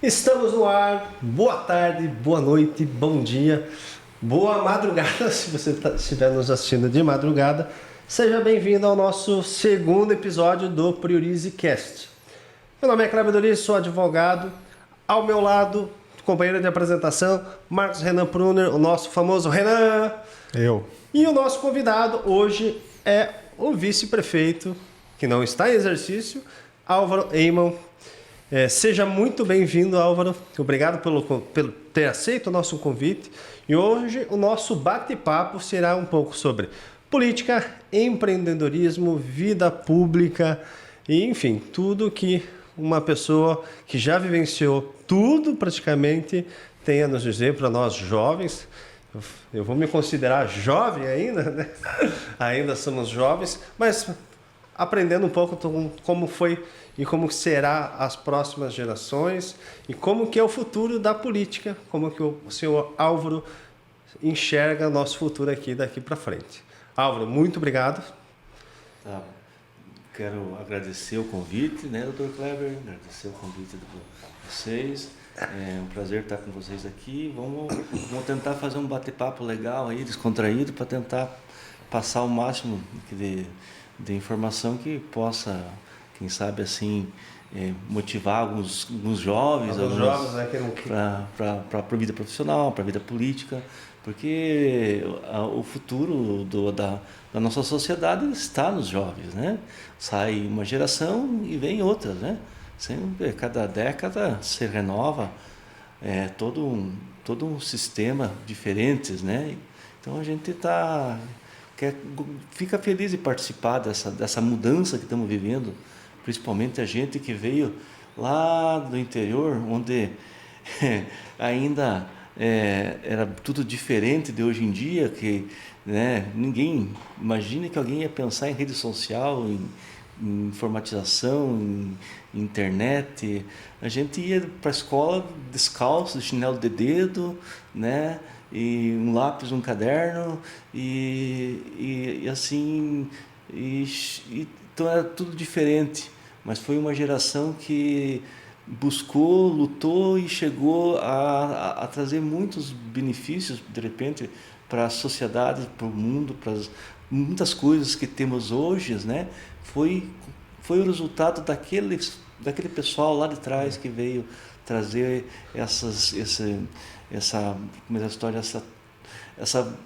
Estamos no ar. Boa tarde, boa noite, bom dia, boa madrugada, se você estiver nos assistindo de madrugada. Seja bem-vindo ao nosso segundo episódio do Priorize Cast. Meu nome é Cláudio Doriz, sou advogado. Ao meu lado, companheiro de apresentação, Marcos Renan Pruner, o nosso famoso Renan. Eu. E o nosso convidado hoje é o vice-prefeito, que não está em exercício, Álvaro Eyman. Seja muito bem-vindo, Álvaro. Obrigado pelo ter aceito o nosso convite. E hoje o nosso bate-papo será um pouco sobre política, empreendedorismo, vida pública e, enfim, tudo que uma pessoa que já vivenciou tudo praticamente tem a nos dizer para nós jovens. Eu vou me considerar jovem ainda, né? Ainda somos jovens, mas aprendendo um pouco como foi e como será as próximas gerações e como que é o futuro da política, como que o senhor Álvaro enxerga nosso futuro aqui daqui para frente. Álvaro, muito obrigado. Tá. Quero agradecer o convite, né, Dr. Kleber, agradecer o convite de vocês. É um prazer estar com vocês aqui. Vamos tentar fazer um bate-papo legal aí, descontraído, para tentar passar o máximo de informação que possa, quem sabe assim, motivar alguns jovens para a vida profissional, para a vida política, porque o futuro da nossa sociedade está nos jovens, né? Sai uma geração e vem outras, né? Sempre, cada década se renova todo um sistema diferente, né? Então a gente fica feliz de participar dessa mudança que estamos vivendo, principalmente a gente que veio lá do interior, onde ainda era tudo diferente de hoje em dia, que, né, ninguém imagina que alguém ia pensar em rede social, em informatização, em internet. A gente ia para a escola descalço, de chinelo de dedo, né? E um lápis, um caderno e assim, então era tudo diferente, mas foi uma geração que buscou, lutou e chegou a trazer muitos benefícios, de repente, para a sociedade, para o mundo, para muitas coisas que temos hoje, né? Foi o resultado daquele pessoal lá de trás que veio trazer essa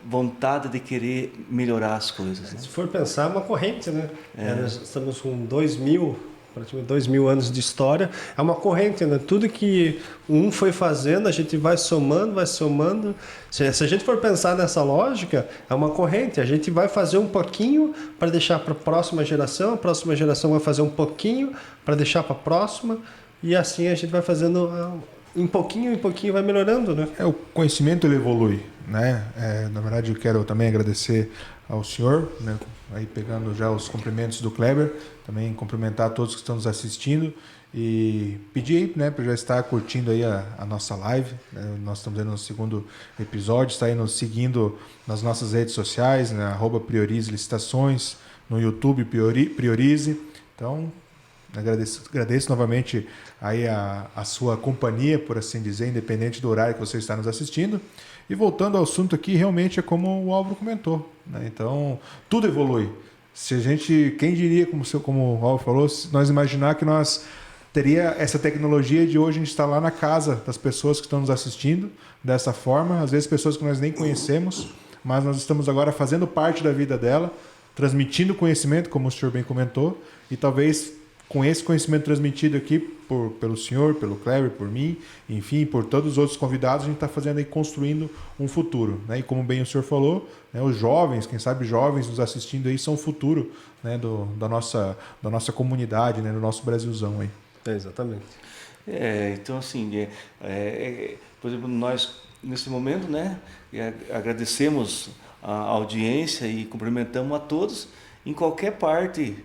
vontade de querer melhorar as coisas, né? Se for pensar, é uma corrente, né? Nós estamos com praticamente 2000 anos de história. É uma corrente, né? Tudo que um foi fazendo, a gente vai somando, vai somando. Se a gente for pensar nessa lógica, é uma corrente. A gente vai fazer um pouquinho para deixar para a próxima geração vai fazer um pouquinho para deixar para a próxima, e assim a gente vai fazendo em pouquinho vai melhorando, né? O conhecimento ele evolui, né? Na verdade, eu quero também agradecer ao senhor, né? Aí pegando já os cumprimentos do Kleber, também cumprimentar todos que estão nos assistindo e pedir, né, para já estar curtindo aí a nossa live, né? Nós estamos aí no segundo episódio, está aí nos seguindo nas nossas redes sociais, né? @Priorize Licitações, no YouTube Priorize. Então, agradeço novamente aí a sua companhia, por assim dizer, independente do horário que você está nos assistindo. E voltando ao assunto aqui, realmente é como o Álvaro comentou, né? Então, tudo evolui. Quem diria, como o Álvaro falou, se nós imaginar que nós teria essa tecnologia de hoje a gente estar lá na casa das pessoas que estão nos assistindo dessa forma, às vezes pessoas que nós nem conhecemos, mas nós estamos agora fazendo parte da vida dela, transmitindo conhecimento, como o senhor bem comentou, e talvez com esse conhecimento transmitido aqui pelo senhor, pelo Kleber, por mim, enfim, por todos os outros convidados, a gente está fazendo aí, construindo um futuro, né? E como bem o senhor falou, né, os jovens, quem sabe jovens nos assistindo aí, são o futuro, né, da nossa comunidade, né, do nosso Brasilzão aí. Exatamente. Então assim, por exemplo, nós nesse momento, né, agradecemos a audiência e cumprimentamos a todos em qualquer parte,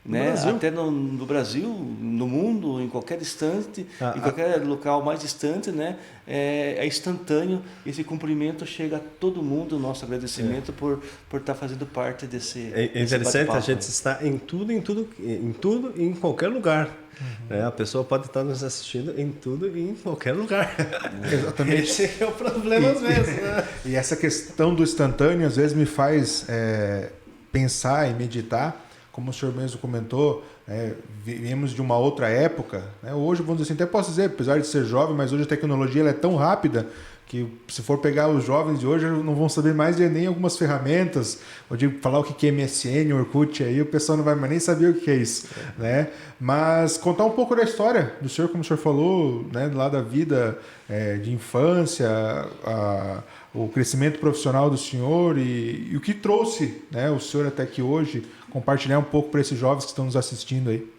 né? Até no Brasil, no mundo, em qualquer distante, em qualquer local mais distante, né? É instantâneo, esse cumprimento chega a todo mundo, nosso agradecimento por estar fazendo parte desse interessante, a gente está em tudo e em qualquer lugar. A pessoa pode estar nos assistindo em tudo e em qualquer lugar. Exatamente. Esse é o problema às vezes, né? E essa questão do instantâneo às vezes me faz pensar e meditar, como o senhor mesmo comentou, viemos de uma outra época, né? Hoje, vamos dizer assim, até posso dizer, apesar de ser jovem, mas hoje a tecnologia ela é tão rápida que se for pegar os jovens de hoje, não vão saber mais nem algumas ferramentas, eu digo, falar o que é MSN, Orkut, aí o pessoal não vai mais nem saber o que é isso, né? Mas contar um pouco da história do senhor, como o senhor falou, né, lá da vida de infância, o crescimento profissional do senhor e o que trouxe, né, o senhor até aqui hoje, compartilhar um pouco para esses jovens que estão nos assistindo aí.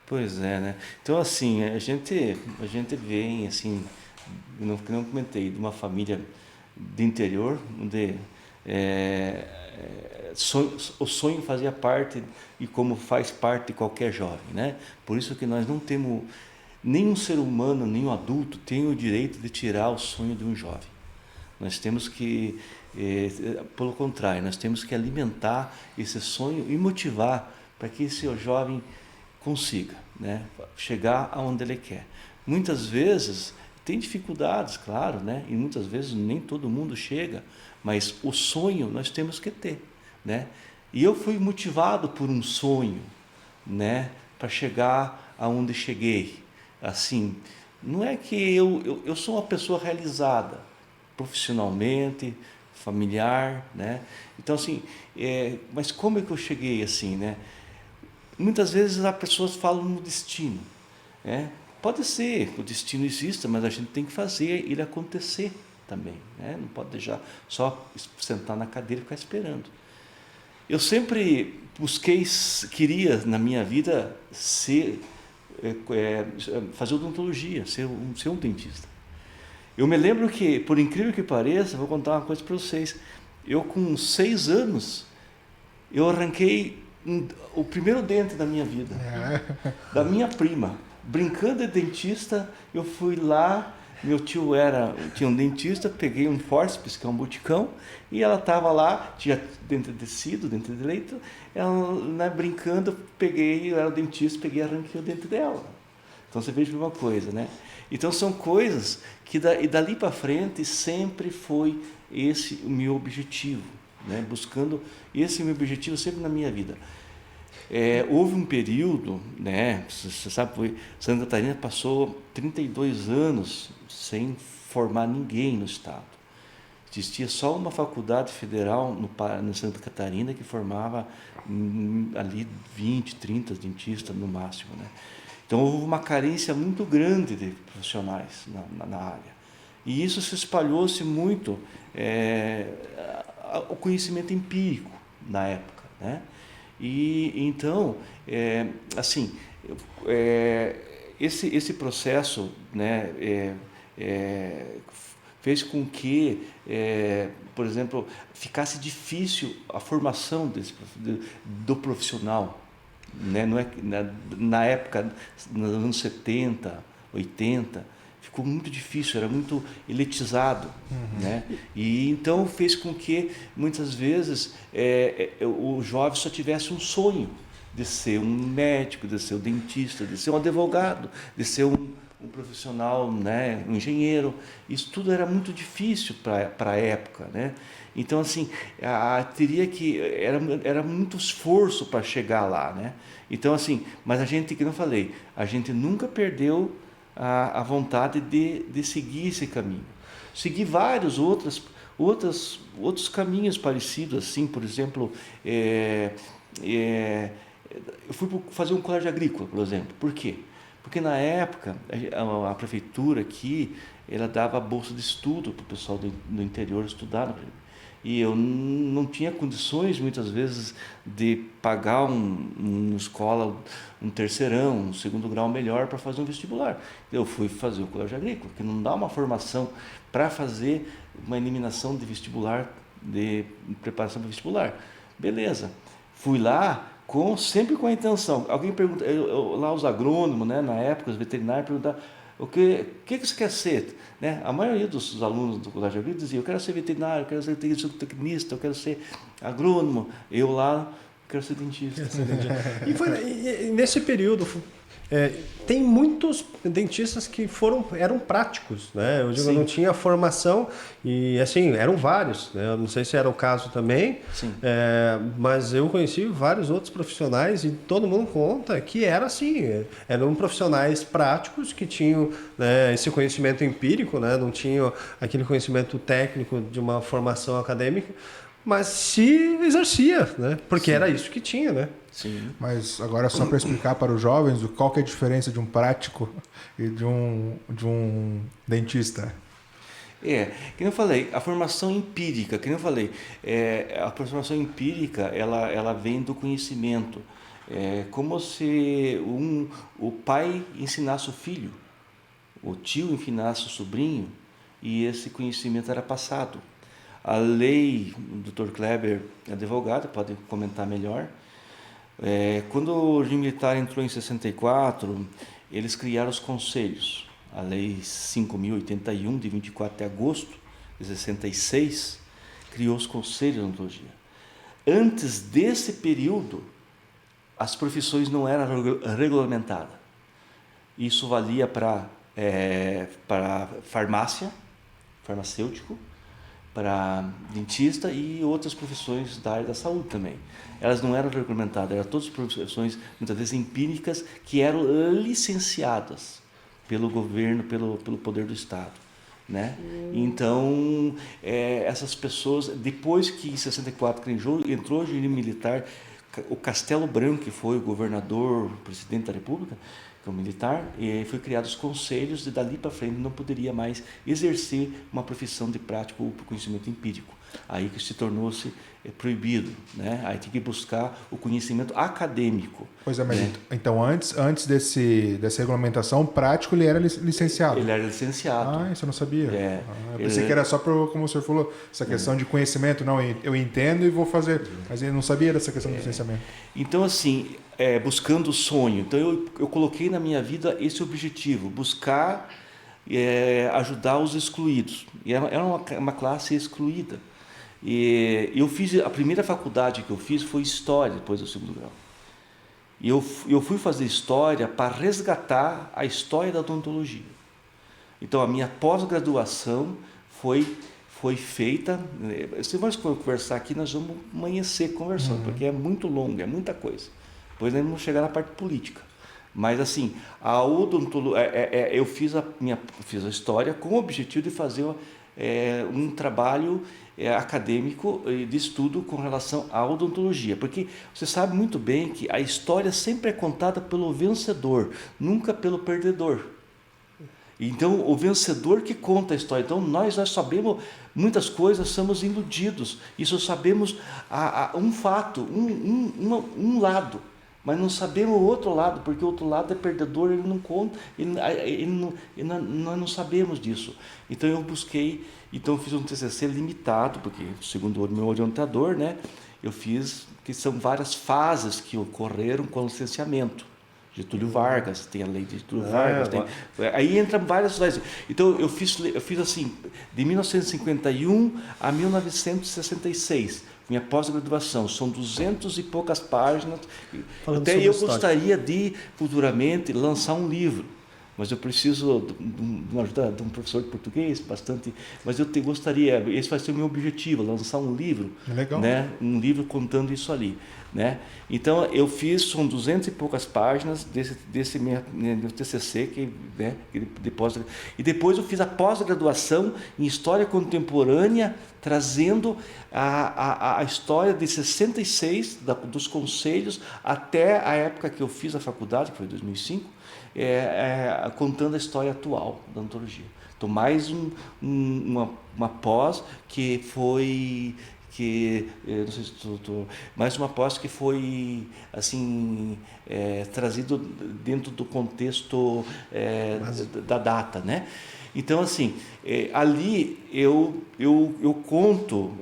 Pois é, né? Então, assim, a gente vem, assim, que não comentei, de uma família de interior, onde o sonho fazia parte e como faz parte de qualquer jovem, né? Por isso que nós não temos, nenhum ser humano, nenhum adulto tem o direito de tirar o sonho de um jovem. Nós temos que, pelo contrário, nós temos que alimentar esse sonho e motivar para que esse jovem consiga, né, chegar aonde ele quer. Muitas vezes tem dificuldades, claro, né, e muitas vezes nem todo mundo chega, mas o sonho nós temos que ter, né? E eu fui motivado por um sonho, né, para chegar aonde cheguei. Assim, não é que eu sou uma pessoa realizada profissionalmente, familiar, né? Então, assim, mas como é que eu cheguei assim, né? Muitas vezes as pessoas falam no destino, né? Pode ser que o destino exista, mas a gente tem que fazer ele acontecer também, né? Não pode deixar só sentar na cadeira e ficar esperando. Eu sempre queria na minha vida fazer odontologia, ser um dentista. Eu me lembro que, por incrível que pareça, vou contar uma coisa para vocês. Eu, com 6 anos, eu arranquei o primeiro dente da minha vida, da minha prima. Brincando de dentista, eu fui lá, meu tio tinha um dentista, peguei um fórceps, que é um buticão, e ela estava lá, tinha dente de tecido, dente de leite, ela, né, brincando, eu era o dentista, peguei e arranquei o dente dela. Então você veja uma coisa, né? Então são coisas que dali para frente sempre foi esse o meu objetivo, né? Buscando esse meu objetivo sempre na minha vida. Houve um período, né? Você sabe, Santa Catarina passou 32 anos sem formar ninguém no estado. Existia só uma faculdade federal no Santa Catarina que formava ali 20, 30 dentistas no máximo, né? Então houve uma carência muito grande de profissionais na área. E isso se espalhou-se muito, o conhecimento empírico na época, né? E então, assim, esse processo, né, fez com que, por exemplo, ficasse difícil a formação do profissional, né? Não é, na época, nos anos 70, 80, ficou muito difícil, era muito elitizado, né? E então fez com que muitas vezes o jovem só tivesse um sonho de ser um médico, de ser um dentista, de ser um advogado, de ser um profissional, né, um engenheiro. Isso tudo era muito difícil para a época, né? Então, assim, teria que era muito esforço para chegar lá, né? Então, assim, mas a gente, que não falei, a gente nunca perdeu a vontade de seguir esse caminho. Segui vários outros caminhos parecidos, assim, por exemplo, eu fui fazer um colégio agrícola, por exemplo. Por quê? Porque na época a prefeitura aqui ela dava bolsa de estudo para o pessoal do interior estudar, e eu não tinha condições muitas vezes de pagar uma escola, um terceirão, um segundo grau melhor para fazer um vestibular. Eu fui fazer o colégio agrícola, que não dá uma formação para fazer uma eliminação de vestibular, de preparação para vestibular. Beleza, fui lá sempre com a intenção. Alguém pergunta, lá os agrônomos, né, na época, os veterinários perguntavam: o que você quer ser? Né? A maioria dos alunos do colégio agrícola dizia: eu quero ser veterinário, eu quero ser tecnista, eu quero ser agrônomo. Eu lá quero ser dentista. E nesse período, Tem muitos dentistas que eram práticos, né? Eu digo, não tinha formação e, assim, eram vários, né? Eu não sei se era o caso também, mas eu conheci vários outros profissionais e todo mundo conta que era assim, eram profissionais práticos que tinham, né, esse conhecimento empírico, né? Não tinham aquele conhecimento técnico de uma formação acadêmica, mas se exercia, né? Porque era isso que tinha, né? Sim. Mas agora só para explicar para os jovens qual que é a diferença de um prático e de um dentista. Que nem eu falei, a formação empírica, que nem eu falei, a formação empírica, ela vem do conhecimento. É como se o pai ensinasse o filho, o tio ensinasse o sobrinho, e esse conhecimento era passado. A lei, o Dr. Kleber, advogado, pode comentar melhor. Quando o regime militar entrou em 64, eles criaram os conselhos. A Lei 5.081, de 24 de agosto de 66, criou os conselhos de odontologia. Antes desse período, as profissões não eram regulamentadas. Isso valia para farmacêutico, para dentista e outras profissões da área da saúde também. Elas não eram regulamentadas, eram todas profissões, muitas vezes empíricas, que eram licenciadas pelo governo, pelo poder do Estado, né? Então, essas pessoas, depois que em 64 entrou o regime militar, o Castelo Branco, que foi o governador, o presidente da República, que é um militar, e foi criados os conselhos, e dali para frente não poderia mais exercer uma profissão de prático ou conhecimento empírico. Aí que se tornou-se proibido, né? Aí tem que buscar o conhecimento acadêmico. Pois é, mas então antes dessa regulamentação, o prático ele era licenciado? Ele era licenciado. Isso eu não sabia. Eu pensei ele... que era só para, como o senhor falou, essa questão de conhecimento. Não, eu entendo e vou fazer. Mas eu não sabia dessa questão do licenciamento. Então, assim, buscando o sonho. Então, eu coloquei na minha vida esse objetivo, buscar ajudar os excluídos. E era uma classe excluída. E eu fiz, a primeira faculdade que eu fiz foi História, depois do segundo grau. E eu fui fazer História para resgatar a história da odontologia. Então, a minha pós-graduação foi feita. Se nós conversar aqui, nós vamos amanhecer conversando, porque é muito longo, é muita coisa. Depois nós vamos chegar na parte política. Mas, assim, a odontologia, eu fiz a História com o objetivo de fazer um trabalho acadêmico de estudo com relação à odontologia, porque você sabe muito bem que a história sempre é contada pelo vencedor, nunca pelo perdedor. Então, o vencedor que conta a história. Então, nós sabemos muitas coisas, somos iludidos. Isso sabemos um fato, um lado, mas não sabemos o outro lado, porque o outro lado é perdedor, ele não conta, nós não sabemos disso. Então, eu fiz um TCC limitado, porque, segundo o meu orientador, né, eu fiz, que são várias fases que ocorreram com o licenciamento. Getúlio Vargas, tem a lei de Getúlio Vargas, aí entra várias leis. Então eu fiz assim, de 1951 a 1966, minha pós-graduação, são 200 e poucas páginas. Até eu gostaria de futuramente lançar um livro, mas eu preciso de uma ajuda de um professor de português bastante, mas eu gostaria, esse vai ser o meu objetivo, lançar um livro, né? Um livro contando isso ali, né? Então eu fiz, são 200 e poucas páginas desse meu TCC e depois eu fiz a pós-graduação em História Contemporânea, trazendo a história de 66 dos conselhos até a época que eu fiz a faculdade, que foi 2005, contando a história atual da odontologia. Então, mais uma pós que foi... não sei se mais uma pós que foi assim trazido dentro do contexto da data, né? Então, assim, ali eu conto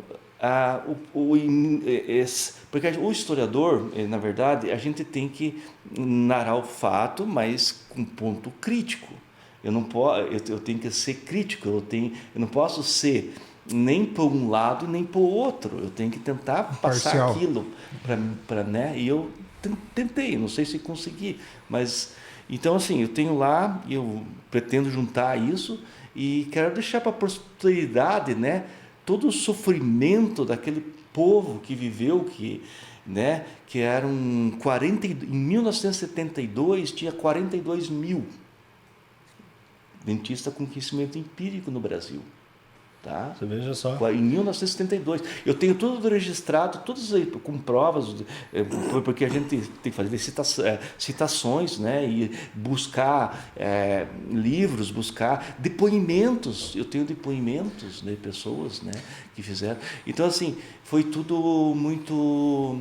porque o historiador, na verdade, a gente tem que narrar o fato, mas com ponto crítico. Eu tenho que ser crítico, eu não posso ser nem para um lado nem para o outro. Eu tenho que tentar passar aquilo para, né? E eu tentei, não sei se consegui, mas Então, assim, eu tenho lá, eu pretendo juntar isso e quero deixar para a posteridade, né, todo o sofrimento daquele povo que viveu, né, que eram 40, em 1972 tinha 42 mil dentistas com conhecimento empírico no Brasil. Tá? Você veja só. Em 1972. Eu tenho tudo registrado, todos com provas, porque a gente tem que fazer citações, né? E buscar livros, buscar depoimentos. Eu tenho depoimentos de pessoas, né, que fizeram. Então, assim, foi tudo muito,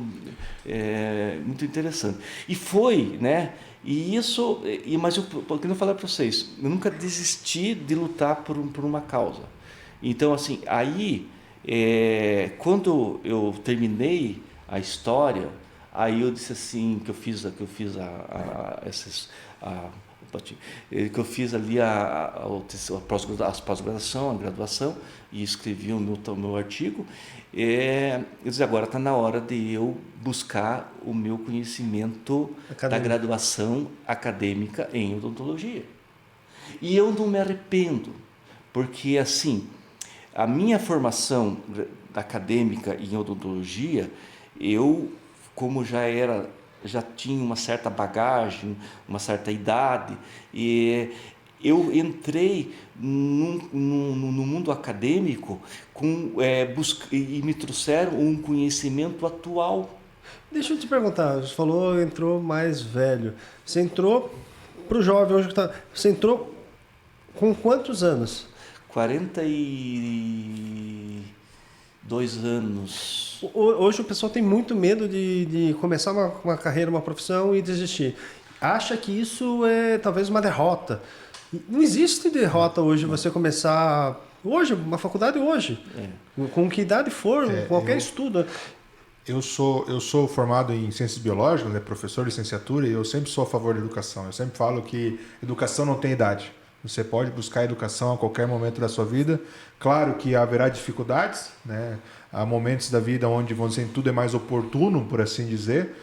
muito interessante. E foi, né? E isso, mas eu quero falar para vocês, eu nunca desisti de lutar por uma causa. Então, assim, aí, quando eu terminei a história, aí eu disse assim, que eu fiz ali as pós-graduação, a graduação, e escrevi o meu artigo, eu disse, agora está na hora de eu buscar o meu conhecimento da graduação acadêmica em odontologia. E eu não me arrependo, porque, assim, a minha formação acadêmica em odontologia, eu, como já tinha uma certa bagagem, uma certa idade, e eu entrei no mundo acadêmico e me trouxeram um conhecimento atual. Deixa eu te perguntar, você falou, entrou mais velho. Você entrou para o jovem hoje que está. Você entrou com quantos anos? 42 anos. Hoje o pessoal tem muito medo de começar uma carreira, uma profissão e desistir. Acha que isso é talvez uma derrota. Não existe derrota hoje você começar hoje, uma faculdade hoje. Com que idade for, qualquer estudo. Eu sou formado em ciências biológicas, né, professor de licenciatura, e eu sempre sou a favor da educação. Eu sempre falo que educação não tem idade. Você pode buscar educação a qualquer momento da sua vida. Claro que haverá dificuldades, né? Há momentos da vida onde tudo é mais oportuno, por assim dizer,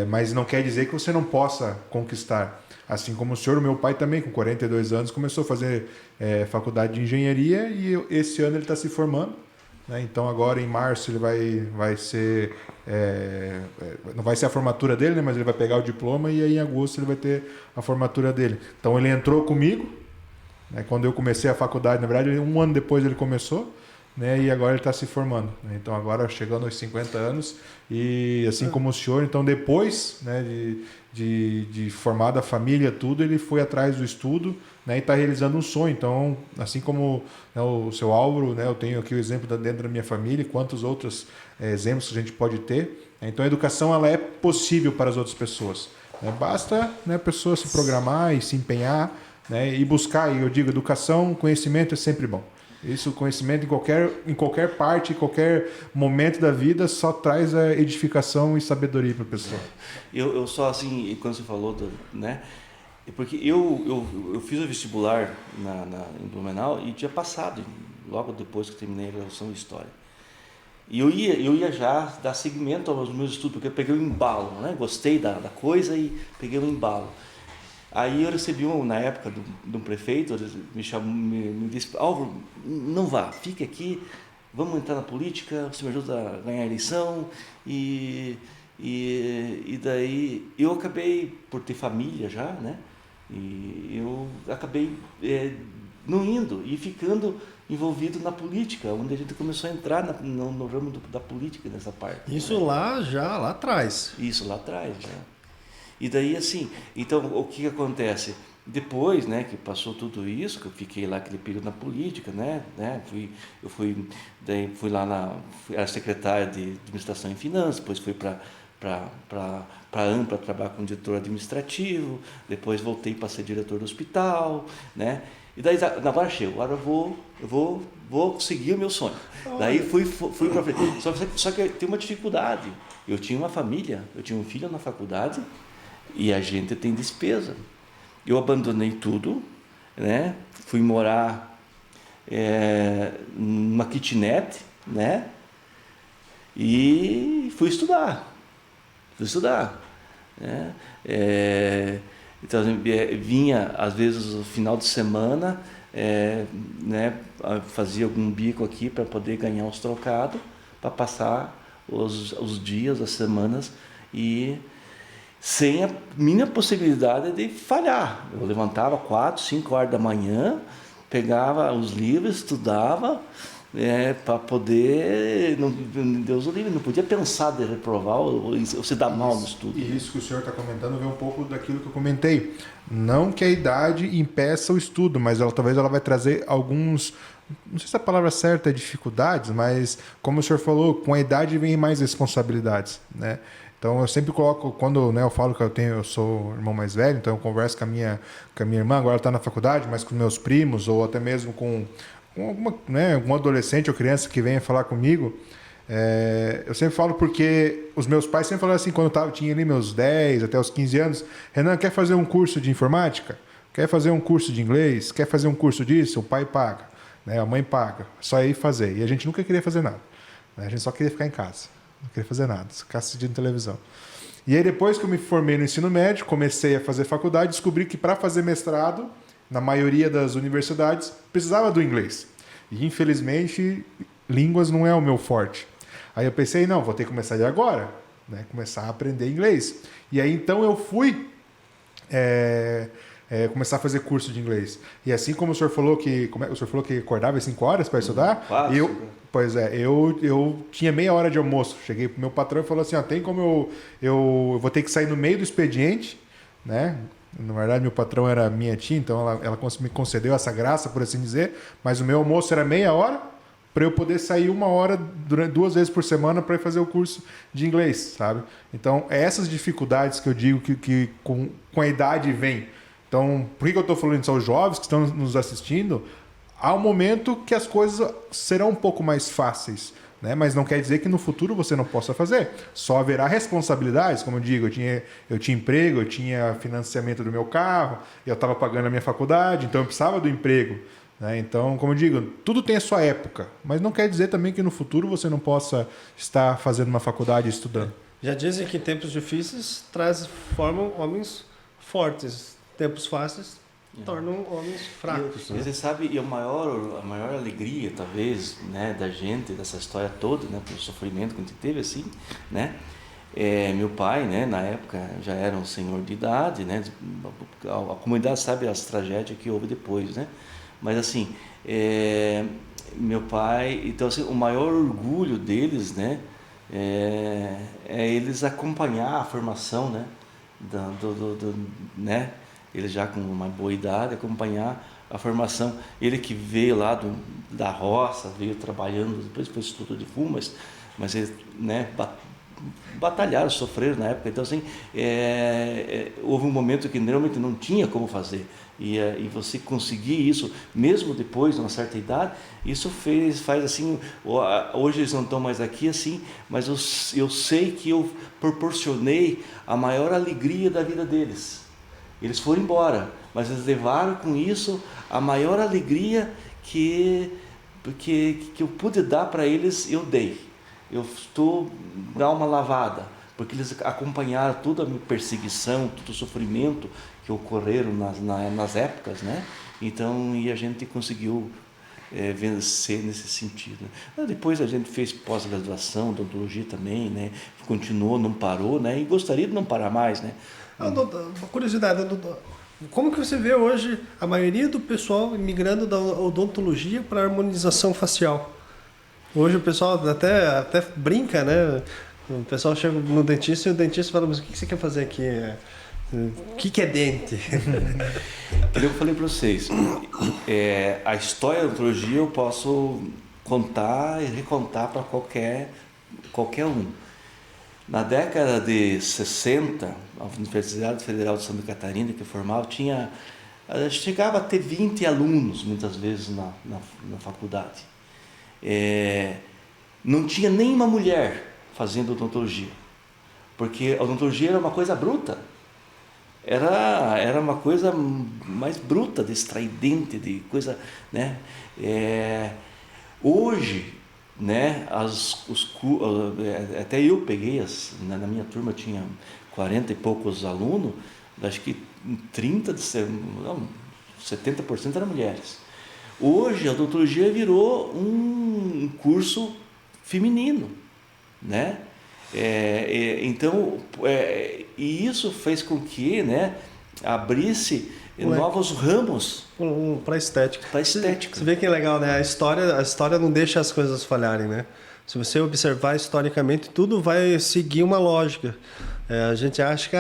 mas não quer dizer que você não possa conquistar. Assim como o meu pai também, com 42 anos, começou a fazer faculdade de engenharia e esse ano ele está se formando. Então agora em março ele vai ser não vai ser a formatura dele, né, mas ele vai pegar o diploma e aí em agosto ele vai ter a formatura dele. Então ele entrou comigo, né, quando eu comecei a faculdade, na verdade 1 ano depois ele começou, né, e agora ele está se formando, né, então agora chegando aos 50 anos e assim como o senhor, então depois, né, de formada a família, tudo, ele foi atrás do estudo, né, e está realizando um sonho. Então, assim como, né, o seu Álvaro, né, eu tenho aqui o exemplo dentro da minha família, e quantos outros exemplos que a gente pode ter. Então, a educação ela é possível para as outras pessoas. Né? Basta, né, a pessoa se programar e se empenhar, né, e buscar. E eu digo, educação, conhecimento é sempre bom. Isso, conhecimento em qualquer parte, em qualquer momento da vida, só traz a edificação e sabedoria para a pessoa. Eu só assim, quando você falou, né? Porque eu fiz o vestibular em Blumenau e tinha passado, logo depois que terminei a graduação de História. E eu ia já dar seguimento aos meus estudos, porque eu peguei um embalo, né? Gostei da coisa e peguei um embalo. Aí eu recebi na época de um prefeito, me chamou, me disse, Álvaro, não vá, fique aqui, vamos entrar na política, você me ajuda a ganhar a eleição. E daí eu acabei, por ter família já, né? E eu acabei não indo e ficando envolvido na política, onde a gente começou a entrar no ramo da política, nessa parte. Isso, né? Lá atrás. Isso, lá atrás, já. E daí, assim, então, o que acontece? Depois, né, que passou tudo isso, que eu fiquei lá aquele período na política, né, fui lá era secretário de administração e finanças, depois fui para a AMPA trabalhar como diretor administrativo, depois voltei para ser diretor do hospital, né, e daí agora chego, agora eu vou seguir o meu sonho. Daí fui para frente. Só que tem uma dificuldade. Eu tinha uma família, eu tinha um filho na faculdade, e a gente tem despesa. Eu abandonei tudo, né? Fui morar numa kitnet, né? E fui estudar, né? Então, vinha, às vezes, no final de semana, né, fazia algum bico aqui para poder ganhar uns trocados, para passar os dias, as semanas, e sem a mínima possibilidade de falhar. Eu levantava 4, 5 horas da manhã, pegava os livros, estudava, para poder, Deus o livre, não podia pensar de reprovar ou se dar mal no estudo. E isso que o senhor está comentando vem um pouco daquilo que eu comentei. Não que a idade impeça o estudo, mas talvez ela vai trazer alguns, não sei se a palavra certa é dificuldades, mas como o senhor falou, com a idade vem mais responsabilidades, né? Então eu sempre coloco, quando, né, eu falo que eu sou o irmão mais velho, então eu converso com a minha irmã, agora ela está na faculdade, mas com meus primos, ou até mesmo com alguma, né, algum adolescente ou criança que venha falar comigo, eu sempre falo porque os meus pais sempre falaram assim, quando eu tinha ali meus 10 até os 15 anos, Renan, quer fazer um curso de informática? Quer fazer um curso de inglês? Quer fazer um curso disso? O pai paga, né, a mãe paga, só ir fazer. E a gente nunca queria fazer nada, né? A gente só queria ficar em casa, não queria fazer nada, ficar assistindo televisão. E aí depois que eu me formei no ensino médio, comecei a fazer faculdade, descobri que para fazer mestrado, na maioria das universidades, precisava do inglês. E, infelizmente, línguas não é o meu forte. Aí eu pensei, não, vou ter que começar de agora, né? Começar a aprender inglês. E aí, então, eu fui começar a fazer curso de inglês. E assim como o senhor falou que acordava às 5 horas para estudar, eu tinha meia hora de almoço. Cheguei pro meu patrão e falou assim, tem como eu vou ter que sair no meio do expediente, né? Na verdade, meu patrão era minha tia, então ela me concedeu essa graça, por assim dizer, mas o meu almoço era meia hora para eu poder sair 1 hora 2 vezes por semana para ir fazer o curso de inglês, sabe? Então, é essas dificuldades que eu digo que com a idade vem. Então, por que eu estou falando isso aos jovens que estão nos assistindo? Há um momento que as coisas serão um pouco mais fáceis, né? Mas não quer dizer que no futuro você não possa fazer. Só haverá responsabilidades, como eu digo, eu tinha emprego, eu tinha financiamento do meu carro, eu estava pagando a minha faculdade, então eu precisava do emprego, né? Então, como eu digo, tudo tem a sua época, mas não quer dizer também que no futuro você não possa estar fazendo uma faculdade e estudando. Já dizem que tempos difíceis formam homens fortes, tempos fáceis tornam homens fracos. Você sabe, e a maior alegria, talvez, né, da gente, dessa história toda, né, pelo sofrimento que a gente teve, assim, né, meu pai, né, na época já era um senhor de idade, né, a comunidade sabe as tragédias que houve depois, né, mas assim, meu pai, então assim, o maior orgulho deles, né, é eles acompanhar a formação, né, né, ele já com uma boa idade, acompanhar a formação. Ele que veio lá da roça, veio trabalhando, depois foi estudo de fumo, mas eles, né, batalharam, sofreram na época. Então, assim, houve um momento que realmente não tinha como fazer. E você conseguir isso, mesmo depois de uma certa idade, isso faz assim, hoje eles não estão mais aqui assim, mas eu sei que eu proporcionei a maior alegria da vida deles. Eles foram embora, mas eles levaram com isso a maior alegria que eu pude dar para eles, eu dei. Eu estou dando uma lavada, porque eles acompanharam toda a minha perseguição, todo o sofrimento que ocorreram nas épocas, né? Então, e a gente conseguiu vencer nesse sentido. Depois a gente fez pós-graduação, odontologia também, né? Continuou, não parou, né? E gostaria de não parar mais, né? Uma curiosidade, como que você vê hoje a maioria do pessoal migrando da odontologia para a harmonização facial? Hoje o pessoal até brinca, né? O pessoal chega no dentista e o dentista fala, mas o que você quer fazer aqui? O que é dente? Eu falei para vocês, a história da odontologia eu posso contar e recontar para qualquer um. Na década de 60, a Universidade Federal de Santa Catarina, que eu formava, chegava a ter 20 alunos, muitas vezes, na faculdade. Não tinha nenhuma mulher fazendo odontologia, porque a odontologia era uma coisa bruta. Era uma coisa mais bruta, de extrair dente, de coisa, né? Hoje, né, até eu peguei, na minha turma tinha 40 e poucos alunos, acho que 70% eram mulheres. Hoje a odontologia virou um curso feminino, né? Então, e isso fez com que, né, abrisse novos ramos para estética. Para estética. Você vê que é legal, né? A história não deixa as coisas falharem, né? Se você observar historicamente, tudo vai seguir uma lógica. A gente acha que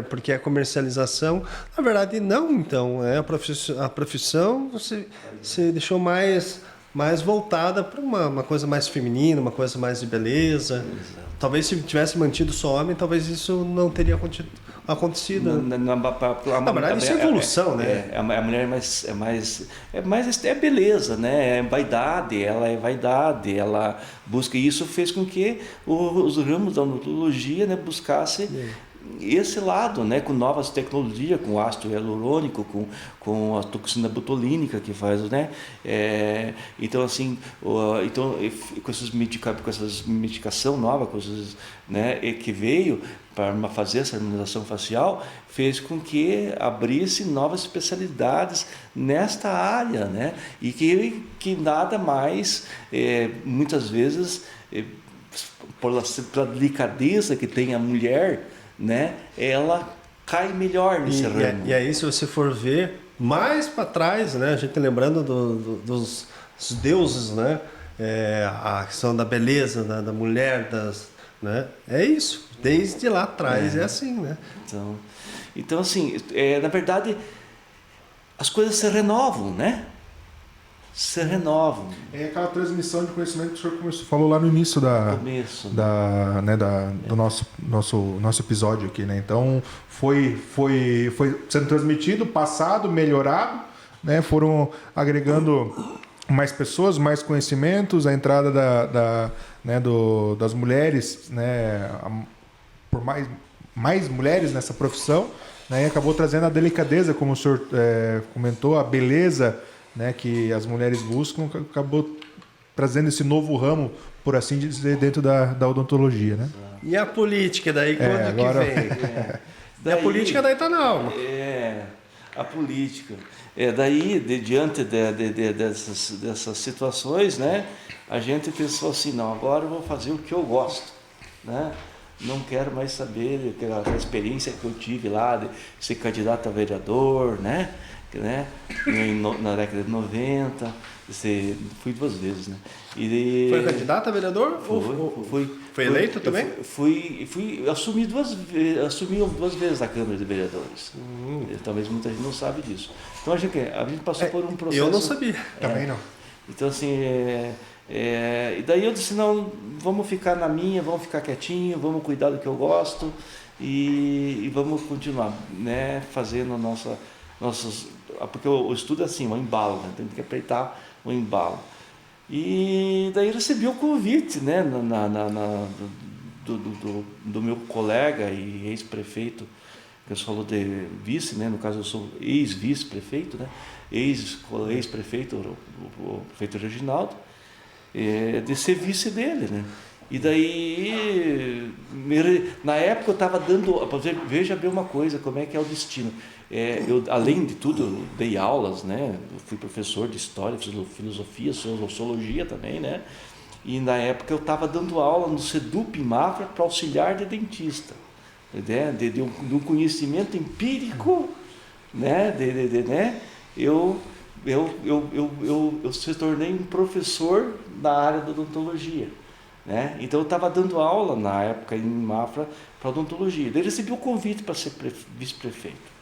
porque é comercialização. Na verdade, não. Então, a profissão você deixou mais voltada para uma coisa mais feminina, uma coisa mais de beleza. Exato. Talvez se tivesse mantido só homem, talvez isso não teria acontecido. Na verdade, isso é evolução, né? A mulher é beleza, né? É vaidade, ela busca. E isso fez com que os ramos da odontologia, né, buscasse esse lado, né, com novas tecnologias, com ácido hialurônico, com a toxina botulínica que faz, né, então assim, com essas medicação nova, coisas, né, que veio para fazer essa harmonização facial, fez com que abrisse novas especialidades nesta área, né, e que nada mais, muitas vezes, pela delicadeza que tem a mulher, né, ela cai melhor nesse ramo. E aí, se você for ver mais para trás, né, a gente lembrando dos deuses, né, a questão da beleza, da mulher, né, é isso. Desde lá atrás é assim, né? Então assim, na verdade, as coisas se renovam, né? Se renovam. É aquela transmissão de conhecimento que o senhor falou lá no início do nosso episódio aqui, né? Então foi sendo transmitido, passado, melhorado, né? Foram agregando mais pessoas, mais conhecimentos, a entrada das mulheres, né? Por mais mulheres nessa profissão, né? E acabou trazendo a delicadeza, como o senhor comentou, a beleza, né, que as mulheres buscam, acabou trazendo esse novo ramo, por assim dizer, dentro da odontologia, né? E a política daí quando agora... que vem? E a política daí tá na alma. A política. Daí, diante dessas situações, né, a gente pensou assim, não, agora eu vou fazer o que eu gosto, né? Não quero mais saber a experiência que eu tive lá de ser candidato a vereador, né? Na década de 90, fui 2 vezes, né? Foi candidato a vereador? Foi eleito também? Assumi 2 vezes a Câmara de Vereadores. Talvez muita gente não sabe disso. Então a gente passou por um processo. Eu não sabia. Também não. Então assim, e daí eu disse, não, vamos ficar na minha, vamos ficar quietinho, vamos cuidar do que eu gosto e vamos continuar, né, fazendo nossos, porque o estudo é assim, um embalo, né? Tem que apertar o embalo. E daí eu recebi o convite, né, do meu colega e ex-prefeito, que você falou de vice, né? No caso eu sou ex-vice-prefeito, né? Ex-prefeito, o prefeito Reginaldo, de ser vice dele, né? E daí, na época eu estava dando, veja bem uma coisa, como é que é o destino. Eu, além de tudo, eu dei aulas, né? Eu fui professor de história, filosofia, sociologia também, né? E na época eu estava dando aula no SEDUP em Mafra para auxiliar de dentista, né? De um conhecimento empírico, né? Eu se tornei um professor da área da odontologia, né? Então eu estava dando aula na época em Mafra para odontologia. Daí recebi o convite para ser vice-prefeito.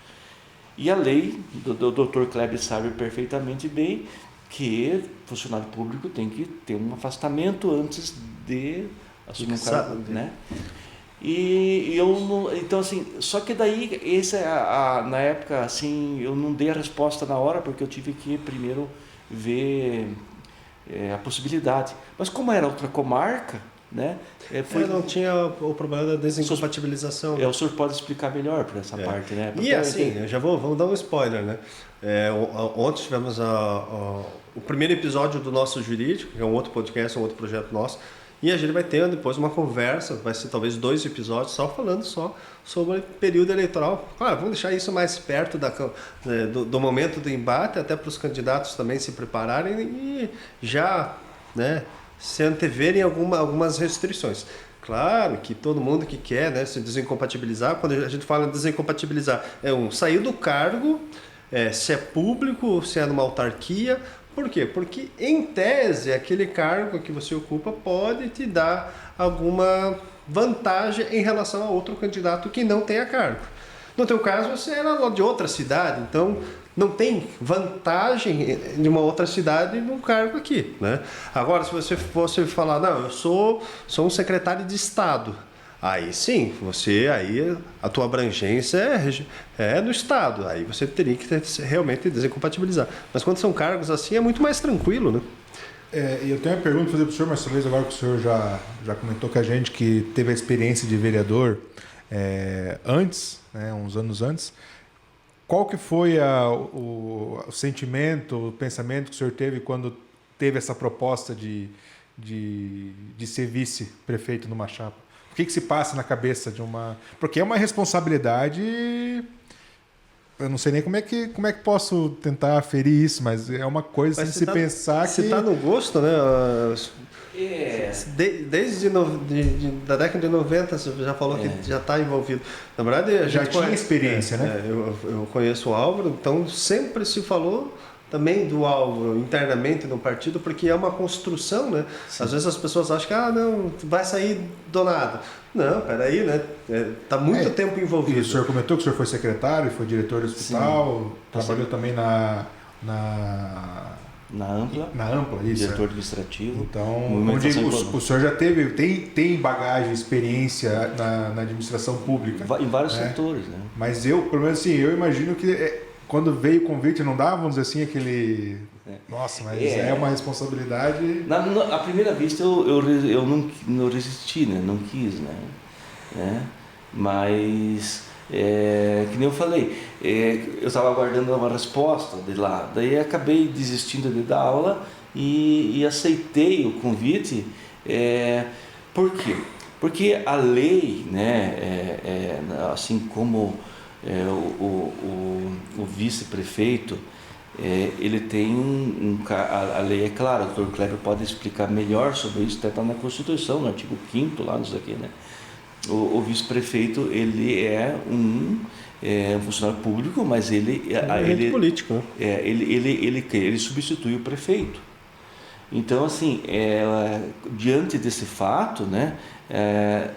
E a lei do Dr. Kleber sabe perfeitamente bem que funcionário público tem que ter um afastamento antes de assumir um cargo, né? E eu não, então assim, só que daí na época assim, eu não dei a resposta na hora porque eu tive que primeiro ver a possibilidade. Mas como era outra comarca, né? Não tinha o problema da desincompatibilização. O senhor pode explicar melhor para essa parte, né? Porque e assim, vamos dar um spoiler, né? Ontem tivemos o primeiro episódio do nosso jurídico, que é um outro podcast, um outro projeto nosso, E a gente vai ter depois uma conversa, vai ser talvez 2 episódios só falando só sobre período eleitoral. Claro, vamos deixar isso mais perto do momento do embate, até para os candidatos também se prepararem e já, né, se anteverem algumas restrições. Claro que todo mundo que quer, né, se desincompatibilizar, quando a gente fala em desincompatibilizar, sair do cargo, se é público, se é numa autarquia. Por quê? Porque, em tese, aquele cargo que você ocupa pode te dar alguma vantagem em relação a outro candidato que não tenha cargo. No teu caso, você era de outra cidade, então não tem vantagem de uma outra cidade num cargo aqui, né? Agora, se você fosse falar, não, eu sou um secretário de Estado, aí sim, aí a tua abrangência é no Estado, aí você teria que realmente desincompatibilizar. Mas quando são cargos assim, é muito mais tranquilo, né? Eu tenho uma pergunta para fazer para o senhor, mas talvez agora que o senhor já comentou com a gente que teve a experiência de vereador antes, né, uns anos antes. Qual que foi o sentimento, o pensamento que o senhor teve quando teve essa proposta de ser vice-prefeito numa chapa? O que se passa na cabeça de uma... Porque é uma responsabilidade... Eu não sei nem como é que posso tentar aferir isso, mas é uma coisa de se pensar que... Se está no gosto, né? Desde da década de 90 você já falou que já está envolvido. Na verdade, a gente tinha experiência, né? Eu conheço o Álvaro, então sempre se falou também do Álvaro internamente no partido, porque é uma construção, né? Sim. Às vezes as pessoas acham que não, vai sair do nada. Não, peraí, né? Está muito tempo envolvido. E o senhor comentou que o senhor foi secretário, foi diretor do hospital, trabalhou também na Ampla. Na Ampla, isso. Diretor administrativo. Então, o senhor já tem bagagem, experiência na administração pública. Em vários setores, né? Mas pelo menos assim, eu imagino que quando veio o convite, não dá, vamos dizer assim, aquele... Nossa, mas é uma responsabilidade... À primeira vista, eu não resisti, né? Não quis, né? Mas... que nem eu falei, eu estava aguardando uma resposta de lá, daí acabei desistindo de dar aula e aceitei o convite. Por quê? Porque a lei, né, assim como o vice-prefeito, ele tem a lei é clara, o Dr. Kleber pode explicar melhor sobre isso, até está na Constituição, no artigo 5º lá nisso aqui, né? O vice-prefeito, ele é um funcionário público, mas ele político, né? Ele substitui o prefeito. Então, assim, diante desse fato, né,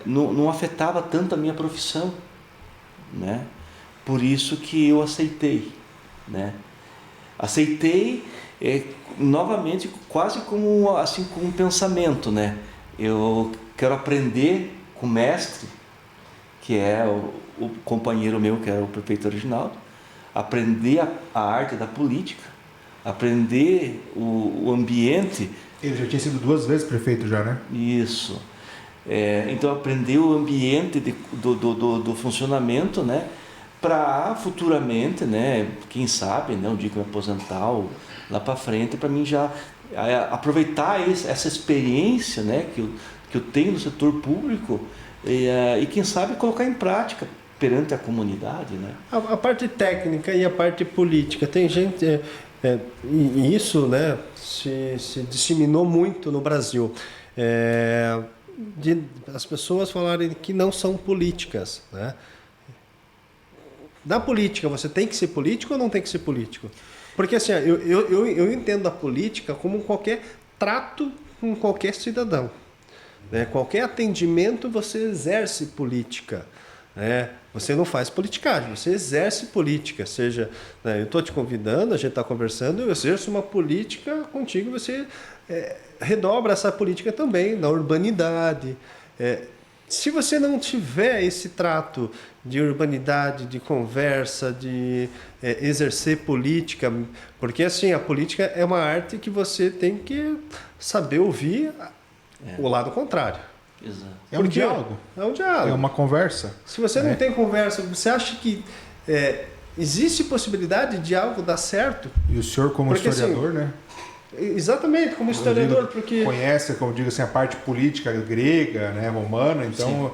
não afetava tanto a minha profissão, né? Por isso que eu aceitei, né? Aceitei novamente quase como um pensamento, né? Eu quero aprender com o mestre, que é o companheiro meu, que era o prefeito original, aprender a arte da política, aprender o ambiente. Ele já tinha sido 2 vezes prefeito já, né? Isso. Então aprender o ambiente do funcionamento, né? Para futuramente, né? Quem sabe, né? Um dia que eu me aposentar lá para frente, para mim já aproveitar essa experiência, né? Que eu tenho no setor público e quem sabe colocar em prática perante a comunidade, né? A parte técnica e a parte política, tem gente e isso, né, se disseminou muito no Brasil, as pessoas falarem que não são políticas, né? Na política, você tem que ser político ou não tem que ser político? Porque assim, eu entendo a política como qualquer trato com qualquer cidadão. Qualquer atendimento você exerce política, né? Você não faz politicagem, você exerce política. Seja, né, eu estou te convidando, a gente está conversando, eu exerço uma política contigo, você redobra essa política também na urbanidade. Se você não tiver esse trato de urbanidade, de conversa, de exercer política, porque assim, a política é uma arte que você tem que saber ouvir o lado contrário. Exato. É um diálogo. É um diálogo. É uma conversa. Se você não tem conversa, você acha que existe possibilidade de algo dar certo? E o senhor como historiador, né? Exatamente, como historiador, porque... Conhece, como digo assim, a parte política grega, né, romana, então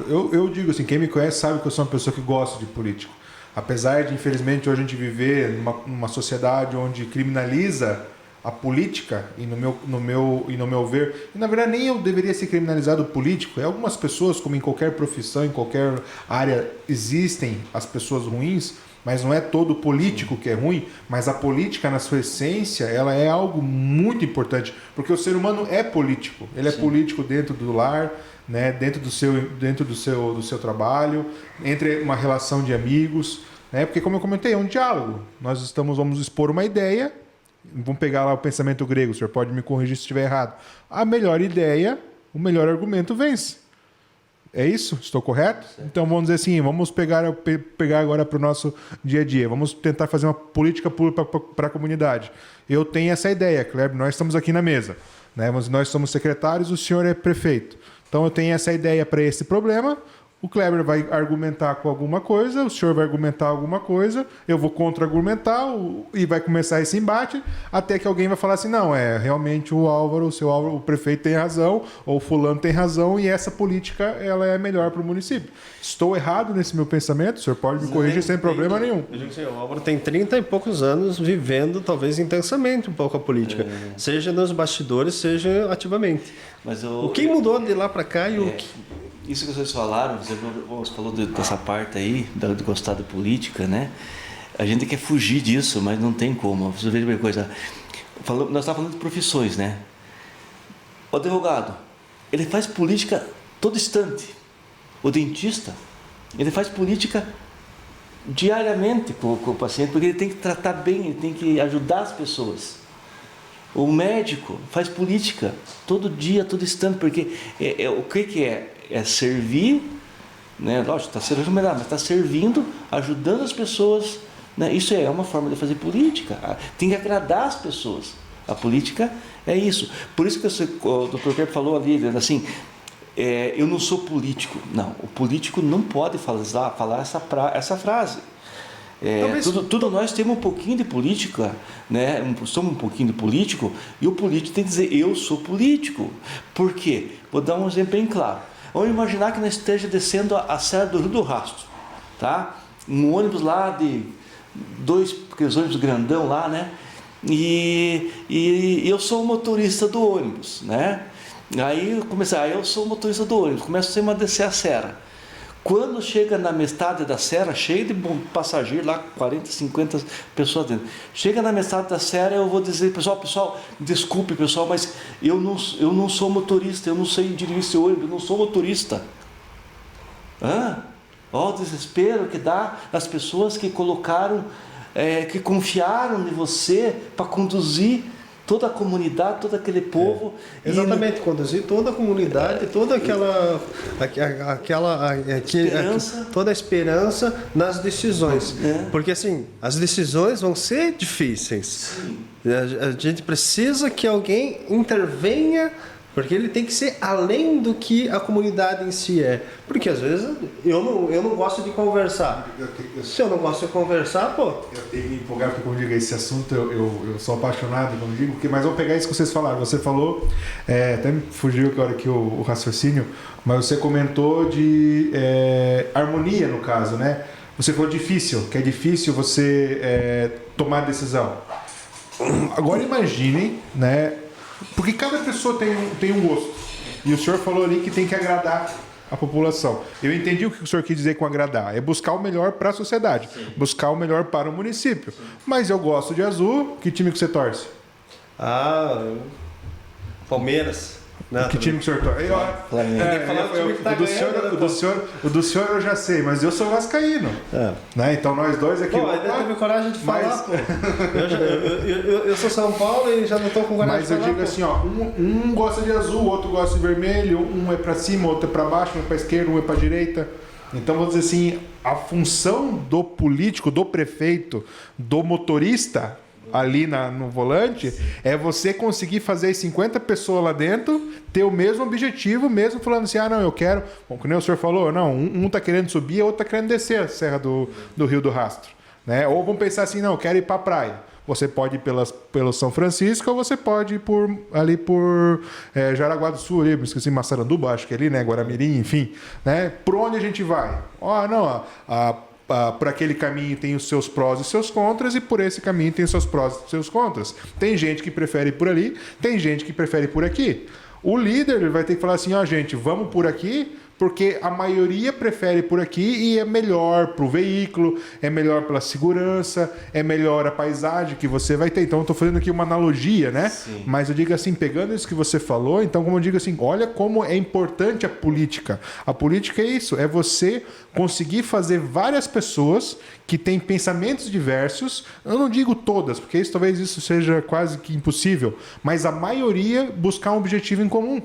eu digo assim, quem me conhece sabe que eu sou uma pessoa que gosta de político. Apesar de, infelizmente, hoje a gente viver numa sociedade onde criminaliza a política, e no meu ver, e na verdade nem eu deveria ser criminalizado político, algumas pessoas, como em qualquer profissão, em qualquer área, existem as pessoas ruins, mas não é todo político que é ruim, mas a política na sua essência, ela é algo muito importante, porque o ser humano é político, ele é político dentro do lar, né, dentro do seu trabalho, entre uma relação de amigos, né, porque como eu comentei, é um diálogo, vamos expor uma ideia, vamos pegar lá o pensamento grego, o senhor pode me corrigir se estiver errado, a melhor ideia, o melhor argumento vence. É isso? Estou correto? Certo. Então vamos dizer assim, vamos pegar agora para o nosso dia a dia. Vamos tentar fazer uma política pública para a comunidade. Eu tenho essa ideia, Kleber, nós estamos aqui na mesa, né? Nós somos secretários, o senhor é prefeito. Então eu tenho essa ideia para esse problema, o Kleber vai argumentar com alguma coisa, o senhor vai argumentar alguma coisa, eu vou contra-argumentar e vai começar esse embate, até que alguém vai falar assim, não, realmente o prefeito tem razão, ou o fulano tem razão, e essa política ela é melhor para o município. Estou errado nesse meu pensamento? O senhor pode me corrigir sem problema nenhum. Eu digo assim, o Álvaro tem 30 e poucos anos vivendo, talvez intensamente, um pouco a política, seja nos bastidores, seja ativamente. Mas o que mudou de lá para cá e o que... Isso que vocês falaram, você falou dessa parte aí, de gostar de política, né? A gente quer fugir disso, mas não tem como. Você vê uma coisa. Nós estávamos falando de profissões, né? O advogado, ele faz política todo instante. O dentista, ele faz política diariamente com o paciente, porque ele tem que tratar bem, ele tem que ajudar as pessoas. O médico faz política todo dia, todo instante, porque o que é? É servir, né? Lógico, está servindo melhor, mas está servindo, ajudando as pessoas, né? Isso é uma forma de fazer política. Tem que agradar as pessoas. A política é isso. Por isso que o Dr. Kerr falou ali, assim, eu não sou político. Não, o político não pode falar essa frase. Tudo nós temos um pouquinho de política, né? Somos um pouquinho de político, e o político tem que dizer, eu sou político. Por quê? Vou dar um exemplo bem claro. Vamos imaginar que nós esteja descendo a Serra do Rio do Rastro, tá? Um ônibus lá de aqueles ônibus grandão lá, né? E eu sou o motorista do ônibus, né? Aí eu sou o motorista do ônibus, começo a descer a serra. Quando chega na metade da serra, cheio de passageiro lá, 40, 50 pessoas dentro. Chega na metade da serra, eu vou dizer, pessoal, desculpe pessoal, mas eu não sou motorista, eu não sei dirigir esse ônibus, eu não sou motorista. Ó, o desespero que dá as pessoas que colocaram, que confiaram em você para conduzir toda a comunidade, todo aquele povo. Exatamente, conduzir toda a comunidade, toda toda a esperança nas decisões. Porque assim, as decisões vão ser difíceis. Sim. A gente precisa que alguém intervenha, porque ele tem que ser além do que a comunidade em si é. Porque às vezes eu não gosto de conversar. Se eu não gosto de conversar, pô... Eu tenho que empolgar, porque como eu digo, esse assunto eu sou apaixonado, como digo, mas vou pegar isso que vocês falaram. Você falou, até me fugiu agora aqui o raciocínio, mas você comentou de harmonia no caso, né? Você falou difícil, que é difícil você tomar decisão. Agora imaginem, né? Porque cada pessoa tem um gosto. E o senhor falou ali que tem que agradar a população. Eu entendi o que o senhor quis dizer com agradar. É buscar o melhor para a sociedade. Sim. Buscar o melhor para o município. Sim. Mas eu gosto de azul. Que time que você torce? Palmeiras. Não, que time que o senhor torce? O do senhor eu já sei, mas eu sou vascaíno. Né? Então nós dois aqui... Pô, ainda teve coragem de falar, pô. Eu sou São Paulo e já não estou com coragem de falar. Mas eu digo assim, ó, um gosta de azul, o outro gosta de vermelho, um é para cima, outro é para baixo, um é para esquerda, um é para direita. Então, vou dizer assim, a função do político, do prefeito, do motorista... ali no volante, é você conseguir fazer as 50 pessoas lá dentro ter o mesmo objetivo, mesmo falando assim, não, eu quero... Bom, como o senhor falou, não, um tá querendo subir, o outro tá querendo descer a Serra do Rio do Rastro. Né? Ou vamos pensar assim, não, eu quero ir para a praia. você pode ir pelo São Francisco ou você pode ir ali por Jaraguá do Sul, ali, me esqueci, Massaranduba, acho que ali, né? Guaramirim, enfim. Né? Por onde a gente vai? Por aquele caminho tem os seus prós e seus contras, e por esse caminho tem os seus prós e seus contras. Tem gente que prefere ir por ali, tem gente que prefere ir por aqui. O líder ele vai ter que falar assim, gente, vamos por aqui, porque a maioria prefere por aqui e é melhor para o veículo, é melhor pela segurança, é melhor a paisagem que você vai ter. Então, eu estou fazendo aqui uma analogia, né? Sim. Mas eu digo assim, pegando isso que você falou, então, como eu digo assim, olha como é importante a política. A política é isso, é você conseguir fazer várias pessoas que têm pensamentos diversos, eu não digo todas, porque talvez isso seja quase que impossível, mas a maioria buscar um objetivo em comum.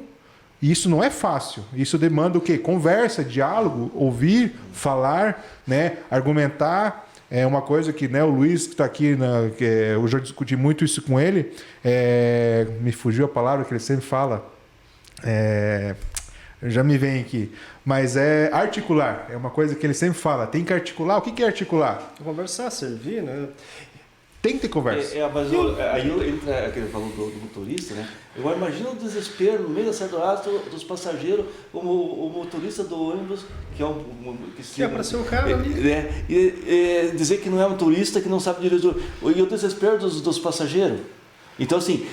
E isso não é fácil. Isso demanda o quê? Conversa, diálogo, ouvir, falar, né? Argumentar. É uma coisa que, né, o Luiz, que está aqui, eu já discuti muito isso com ele, me fugiu a palavra que ele sempre fala, já me vem aqui, mas é articular. É uma coisa que ele sempre fala, tem que articular. O que é articular? Conversar, servir, né? Tem que ter conversa. Mas aí entra aquele falou do motorista, né? Agora imagina o desespero no meio da Serra Dourada dos passageiros, o motorista do ônibus, que é para ser o cara ali. Dizer que não é motorista, que não sabe dirigir. E o desespero dos passageiros. Então, assim,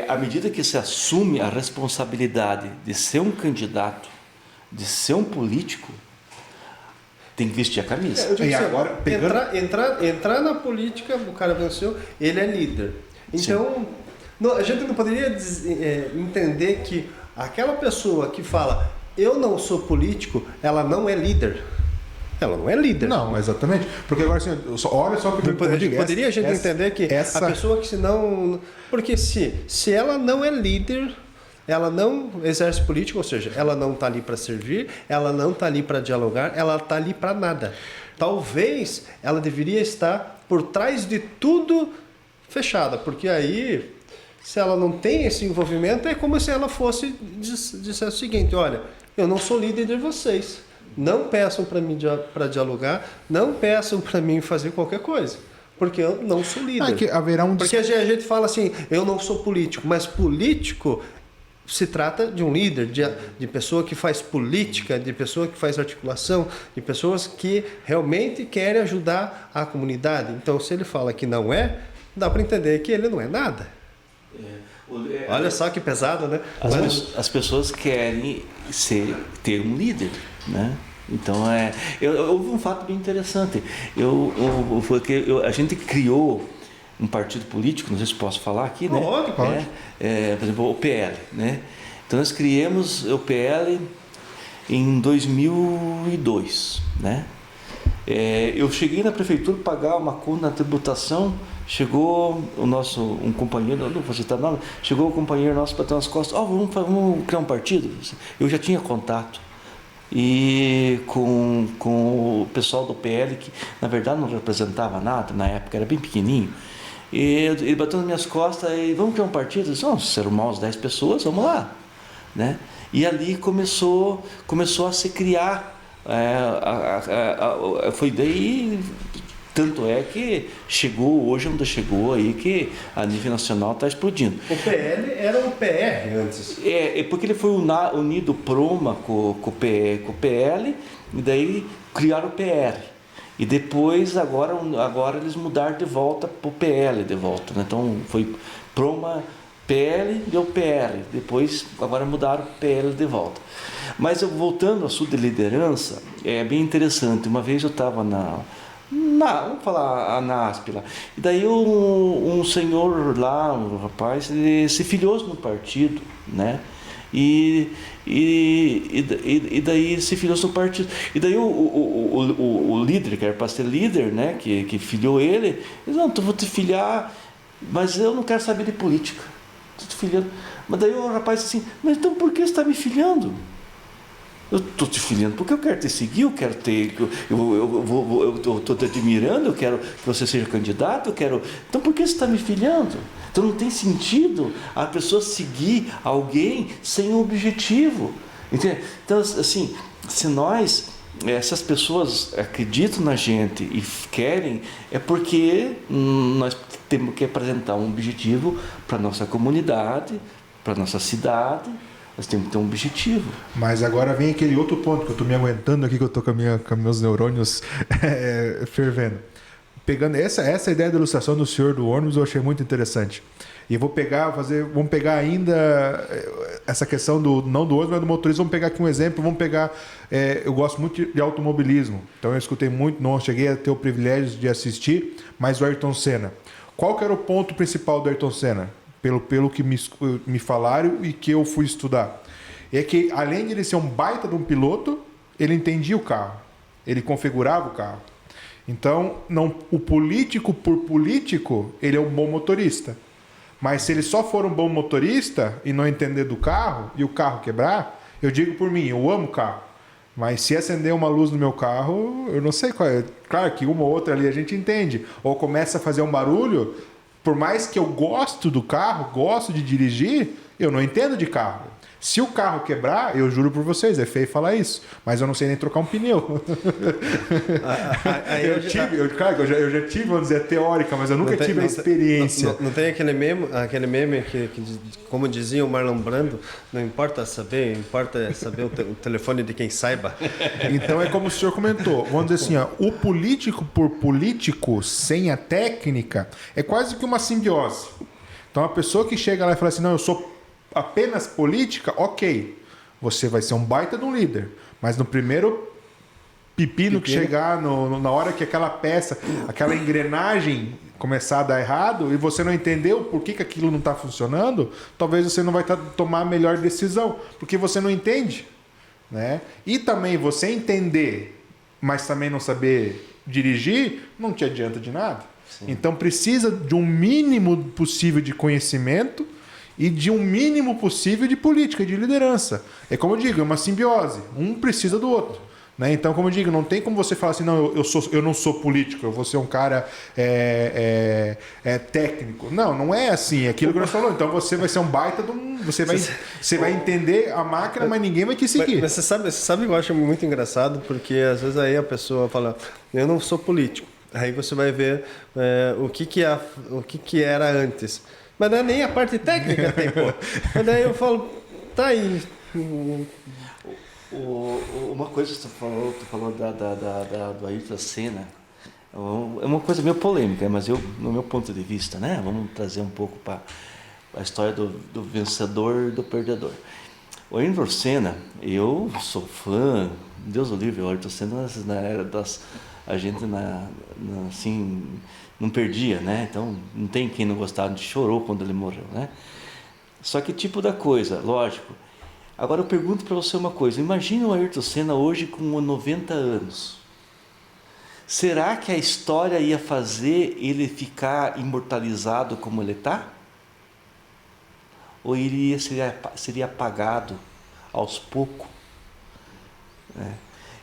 à medida que se assume a responsabilidade de ser um candidato, de ser um político, tem que vestir a camisa. Eu digo E assim, agora, entrar na política, o cara venceu, ele é líder. Então, a gente não poderia entender que aquela pessoa que fala eu não sou político, ela não é líder. Ela não é líder. Não, exatamente. Porque agora, assim, olha só o que eu digo. Poderia a gente entender que a pessoa que se não... Porque se ela não é líder... Ela não exerce política, ou seja, ela não está ali para servir, ela não está ali para dialogar, ela está ali para nada. Talvez ela deveria estar por trás de tudo fechada, porque aí, se ela não tem esse envolvimento, é como se ela fosse dissesse o seguinte, olha, eu não sou líder de vocês, não peçam para mim para dialogar, não peçam para mim fazer qualquer coisa. Porque eu não sou líder. Porque a gente fala assim, eu não sou político, mas político... Se trata de um líder, de pessoa que faz política, de pessoa que faz articulação, de pessoas que realmente querem ajudar a comunidade. Então, se ele fala que não é, dá para entender que ele não é nada. Olha só que pesado, né? As pessoas querem ter um líder, né? Então, houve um fato bem interessante. A gente criou um partido político, não sei se posso falar aqui, né? Pode. Por exemplo, o PL, né? Então nós criamos o PL em 2002, né? Eu cheguei na prefeitura para pagar uma conta na tributação, chegou um companheiro, não vou citar nada, chegou o companheiro nosso para ter umas costas, vamos criar um partido? Eu já tinha contato e com o pessoal do PL, que na verdade não representava nada, na época era bem pequenininho. E ele bateu nas minhas costas e vamos criar um partido? Eu disse, ser umas 10 pessoas, vamos lá. Né? E ali começou a se criar. Foi daí, tanto é que chegou hoje onde chegou aí, que a nível nacional está explodindo. O PL era o PR antes. Porque ele foi unido Proma com o PL, e daí criaram o PR. E depois, agora eles mudaram de volta para o PL de volta. Né? Então, foi Proma, PL e o PR. Depois, agora mudaram o PL de volta. Mas voltando ao assunto de liderança, é bem interessante. Uma vez eu estava vamos falar na ASP lá. E daí um senhor lá, um rapaz, ele se filiou no partido, né? E daí se filiou no partido. E daí o líder, que era para ser líder, né, que filiou ele, disse, não, vou te filiar, mas eu não quero saber de política. Estou te filiando. Mas daí o rapaz disse assim, mas então por que você está me filiando? Eu estou te filiando porque eu quero te seguir, eu quero ter. Eu estou te admirando, eu quero que você seja candidato, eu quero. Então por que você está me filiando? Então não tem sentido a pessoa seguir alguém sem um objetivo. Entende? Então, assim, se nós essas pessoas acreditam na gente e querem, é porque nós temos que apresentar um objetivo para a nossa comunidade, para a nossa cidade. Nós temos que ter um objetivo. Mas agora vem aquele outro ponto que eu estou me aguentando aqui, que eu estou com meus neurônios fervendo. Pegando essa ideia da ilustração do senhor do ônibus, eu achei muito interessante. E vamos pegar ainda essa questão não do ônibus, mas do motorista. Vamos pegar aqui um exemplo. Eu gosto muito de automobilismo. Então eu escutei muito, não cheguei a ter o privilégio de assistir, mas o Ayrton Senna. Qual que era o ponto principal do Ayrton Senna? Pelo que me falaram e que eu fui estudar. É que, além de ele ser um baita de um piloto, ele entendia o carro. Ele configurava o carro. Então, o político por político, ele é um bom motorista. Mas se ele só for um bom motorista e não entender do carro, e o carro quebrar, eu digo por mim, eu amo carro. Mas se acender uma luz no meu carro, eu não sei qual é. Claro que uma ou outra ali a gente entende. Ou começa a fazer um barulho, por mais que eu gosto do carro, gosto de dirigir, eu não entendo de carro. Se o carro quebrar, eu juro por vocês, é feio falar isso, mas eu não sei nem trocar um pneu. Eu já tive, vamos dizer, a teórica, mas eu nunca tive a experiência. Não tem aquele meme que, como dizia o Marlon Brando, não importa saber, importa saber o telefone de quem saiba. Então é como o senhor comentou, vamos dizer assim, o político por político, sem a técnica, é quase que uma simbiose. Então a pessoa que chega lá e fala assim, não, eu sou apenas política, ok, você vai ser um baita de um líder, mas no primeiro pepino que chegar, na hora que aquela peça, aquela engrenagem começar a dar errado e você não entendeu por que aquilo não está funcionando, talvez você não vai tomar a melhor decisão, porque você não entende, né? E também você entender, mas também não saber dirigir, não te adianta de nada. Sim. Então precisa de um mínimo possível de conhecimento e de um mínimo possível de política, de liderança. É como eu digo, é uma simbiose. Um precisa do outro. Né? Então, como eu digo, não tem como você falar assim, não, eu não sou político, eu vou ser um cara técnico. Não, não é assim. É aquilo que nós falamos. Então, você vai ser um baita de um... Você vai entender a máquina, mas ninguém vai te seguir. Mas você sabe que eu acho muito engraçado, porque às vezes aí a pessoa fala, eu não sou político. Aí você vai ver o que era antes. Mas não é nem a parte técnica tem, pô. Mas daí eu falo, tá aí. Uma coisa que tu falou do Ayrton Senna, é uma coisa meio polêmica, mas no meu ponto de vista, né? Vamos trazer um pouco para a história do vencedor e do perdedor. O Ayrton Senna, eu sou fã, Deus o livre, o Ayrton Senna na era a gente assim não perdia, né? Então não tem quem não gostava, chorou quando ele morreu, né? Só que tipo da coisa, lógico. Agora eu pergunto para você uma coisa, imagine o Ayrton Senna hoje com 90 anos. Será que a história ia fazer ele ficar imortalizado como ele está? Ou ele seria apagado aos poucos?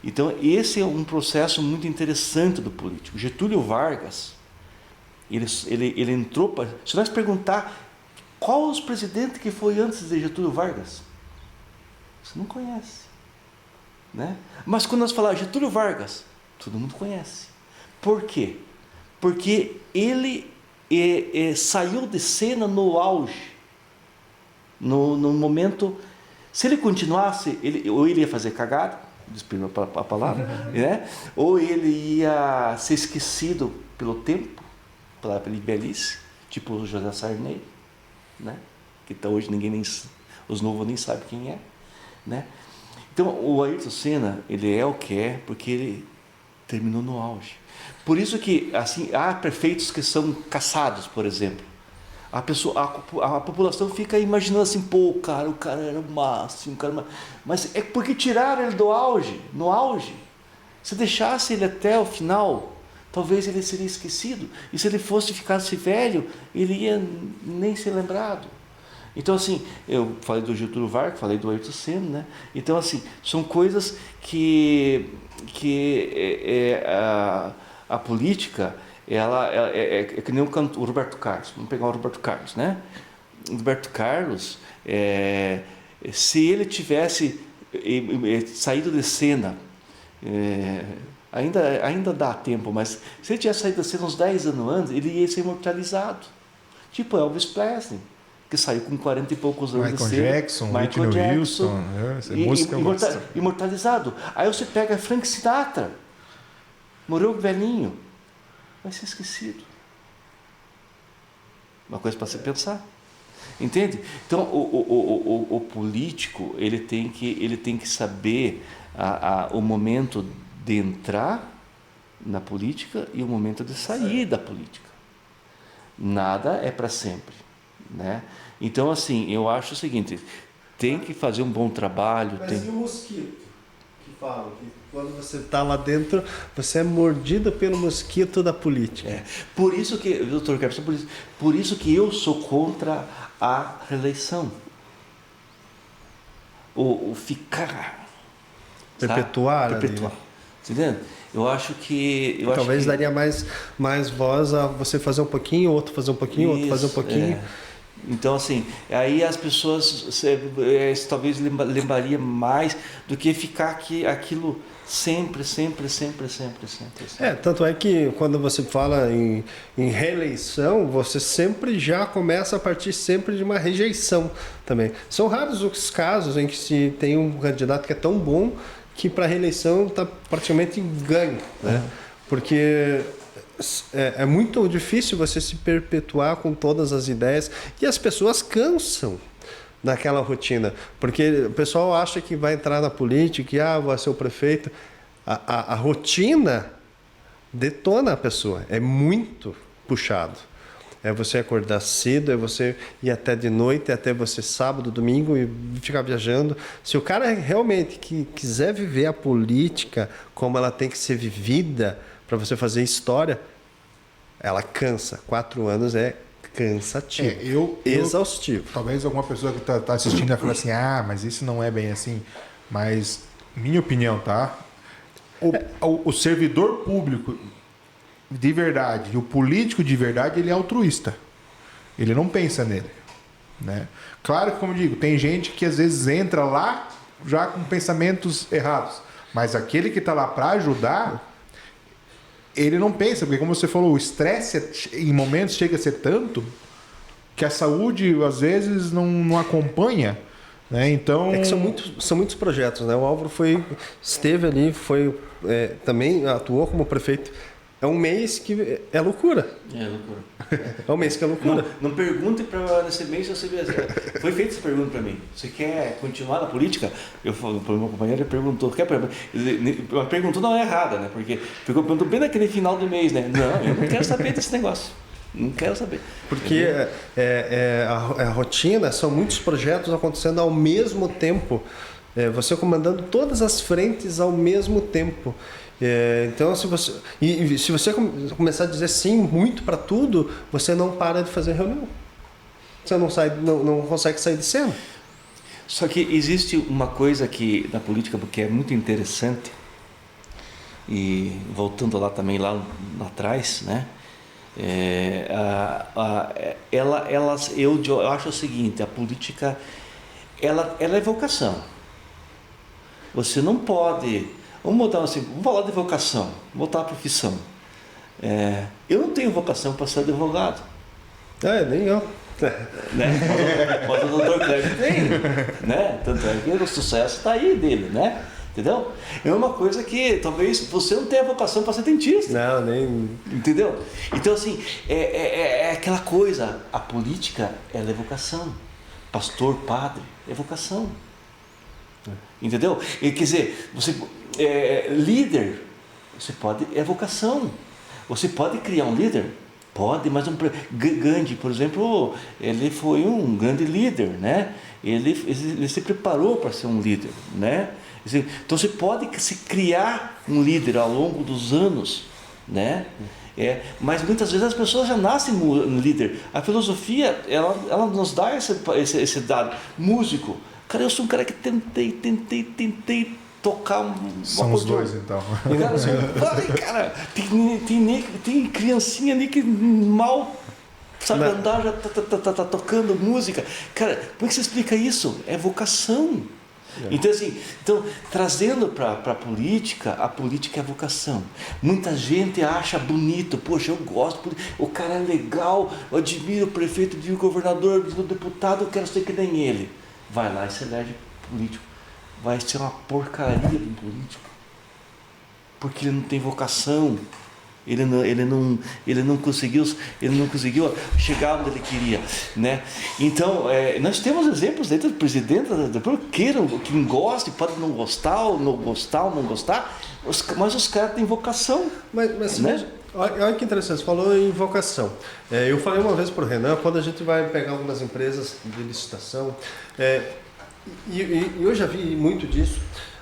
Então esse é um processo muito interessante do político. Getúlio Vargas, ele entrou para... Se nós perguntar qual os presidentes que foi antes de Getúlio Vargas, você não conhece, né? Mas quando nós falar Getúlio Vargas, todo mundo conhece. Por quê? Porque ele saiu de cena no auge, no momento. Se ele continuasse, ou ele ia fazer cagada, desculpa a palavra, né? Ou ele ia ser esquecido pelo tempo, pela velhice, tipo o José Sarney, né? Que até hoje os novos nem sabem quem é, né? Então o Ayrton Senna, ele é o que é porque ele terminou no auge. Por isso que assim há prefeitos que são caçados, por exemplo. A população fica imaginando assim, pô, o cara era o máximo, mas é porque tiraram ele do auge, no auge. Se deixasse ele até o final, talvez ele seria esquecido. E se ele ficasse velho, ele ia nem ser lembrado. Então, assim, eu falei do Getúlio Vargas, falei do Ayrton Senna, né? Então, assim, são coisas que a política, ela é que nem o Roberto Carlos. Vamos pegar o Roberto Carlos, né? O Roberto Carlos, se ele tivesse saído de cena ainda dá tempo, mas se ele tivesse saído assim uns 10 anos antes, ele ia ser imortalizado. Tipo Elvis Presley, que saiu com 40 e poucos anos de Michael Jackson, Whitney Houston, essa música eu gosto. Imortalizado. Aí você pega Frank Sinatra, morreu velhinho, vai ser esquecido. Uma coisa para se pensar. Entende? Então, o político, ele tem que saber o momento de entrar na política e o momento de sair da política. Nada é para sempre, né? Então, assim, eu acho o seguinte, tem que fazer um bom trabalho. Mas e o mosquito? Que falam que quando você está lá dentro, você é mordido pelo mosquito da política. Por isso que, doutor Carlos, por isso que eu sou contra a reeleição. O ficar... Perpetuar. Perpetuar. Entendendo? Eu acho que... Talvez daria mais voz a você fazer um pouquinho, outro fazer um pouquinho, outro fazer um pouquinho. Então, assim, aí as pessoas talvez lembraria mais do que ficar aquilo sempre. Tanto é que quando você fala em reeleição, você sempre já começa a partir sempre de uma rejeição também. São raros os casos em que se tem um candidato que é tão bom que para a reeleição está praticamente em ganho, né? Porque é muito difícil você se perpetuar com todas as ideias e as pessoas cansam daquela rotina, porque o pessoal acha que vai entrar na política e vai ser o prefeito. A rotina detona a pessoa, é muito puxado. É você acordar cedo, é você ir até de noite, até você sábado, domingo e ficar viajando. Se o cara realmente quiser viver a política como ela tem que ser vivida para você fazer história, ela cansa. 4 anos é cansativo, exaustivo. Talvez alguma pessoa que está assistindo vai falar assim, mas isso não é bem assim. Mas, minha opinião, tá? O servidor público de verdade e o político de verdade, ele é altruísta. Ele não pensa nele, né? Claro que, como eu digo, tem gente que às vezes entra lá já com pensamentos errados. Mas aquele que está lá para ajudar, ele não pensa, porque como você falou, o estresse em momentos chega a ser tanto que a saúde às vezes não acompanha, né? Então... É que são muitos projetos, né? O Álvaro esteve ali, também atuou como prefeito. É um mês que é loucura. É loucura. É um mês que é loucura. Não pergunte para nesse mês se você... Foi feita essa pergunta para mim. Você quer continuar na política? Eu falei para o meu companheiro, ele perguntou. Perguntou não é errada, né? Porque perguntou bem naquele final do mês, né? Não, eu não quero saber desse negócio. Não quero saber. Porque a rotina, são muitos projetos acontecendo ao mesmo tempo. Você comandando todas as frentes ao mesmo tempo. Então, se você começar a dizer sim muito para tudo, você não para de fazer reunião. Você não consegue sair de cena. Só que existe uma coisa que na política que é muito interessante, e voltando lá também lá atrás, né? Eu acho o seguinte: a política ela é vocação. Você não pode... Vamos falar de vocação, vamos botar a profissão. Eu não tenho vocação para ser advogado. Nem eu. Né? Mas o doutor Kleber tem, né? Tanto é que o sucesso está aí dele, né? Entendeu? É uma coisa que talvez você não tenha vocação para ser dentista. Não, nem... Entendeu? Então, assim, é aquela coisa, a política, ela é vocação. Pastor, padre, é vocação. Entendeu? Quer dizer, você... líder, você pode, é vocação. Você pode criar um líder? Pode, mas Gandhi, por exemplo, ele foi um grande líder, né? Ele se preparou para ser um líder, né? Então você pode se criar um líder ao longo dos anos, né? Mas muitas vezes as pessoas já nascem um líder. A filosofia, ela nos dá esse dado. Músico, cara, eu sou um cara que tentei tocar São os dois, então. Cara, tem criancinha ali que mal sabe andar, já tá tocando música. Cara, como é que você explica isso? É vocação. Então, assim, trazendo para a política é a vocação. Muita gente acha bonito, poxa, eu gosto, o cara é legal, eu admiro o prefeito, o governador, o deputado, eu quero ser que nem ele. Vai lá e se elege político. Vai ser uma porcaria de um político. Porque ele não tem vocação. Ele não conseguiu chegar onde ele queria, né? Então, nós temos exemplos dentro do presidente, quem gosta, pode não gostar, ou não gostar, mas os caras têm vocação. Mas né? Olha que interessante, você falou em vocação. Eu falei uma vez para o Renan, quando a gente vai pegar algumas empresas de licitação, e eu já vi muito disso,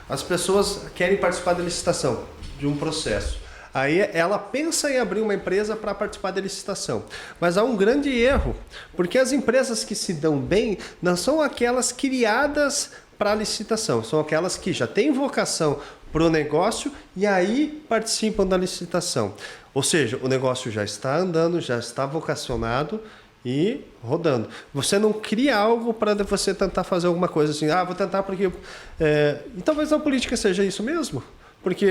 as pessoas querem participar da licitação, de um processo. Aí ela pensa em abrir uma empresa para participar da licitação. Mas há um grande erro, porque as empresas que se dão bem não são aquelas criadas para a licitação, são aquelas que já têm vocação para o negócio e aí participam da licitação. Ou seja, o negócio já está andando, já está vocacionado e rodando. Você não cria algo para você tentar fazer alguma coisa assim, vou tentar porque... E talvez a política seja isso mesmo, porque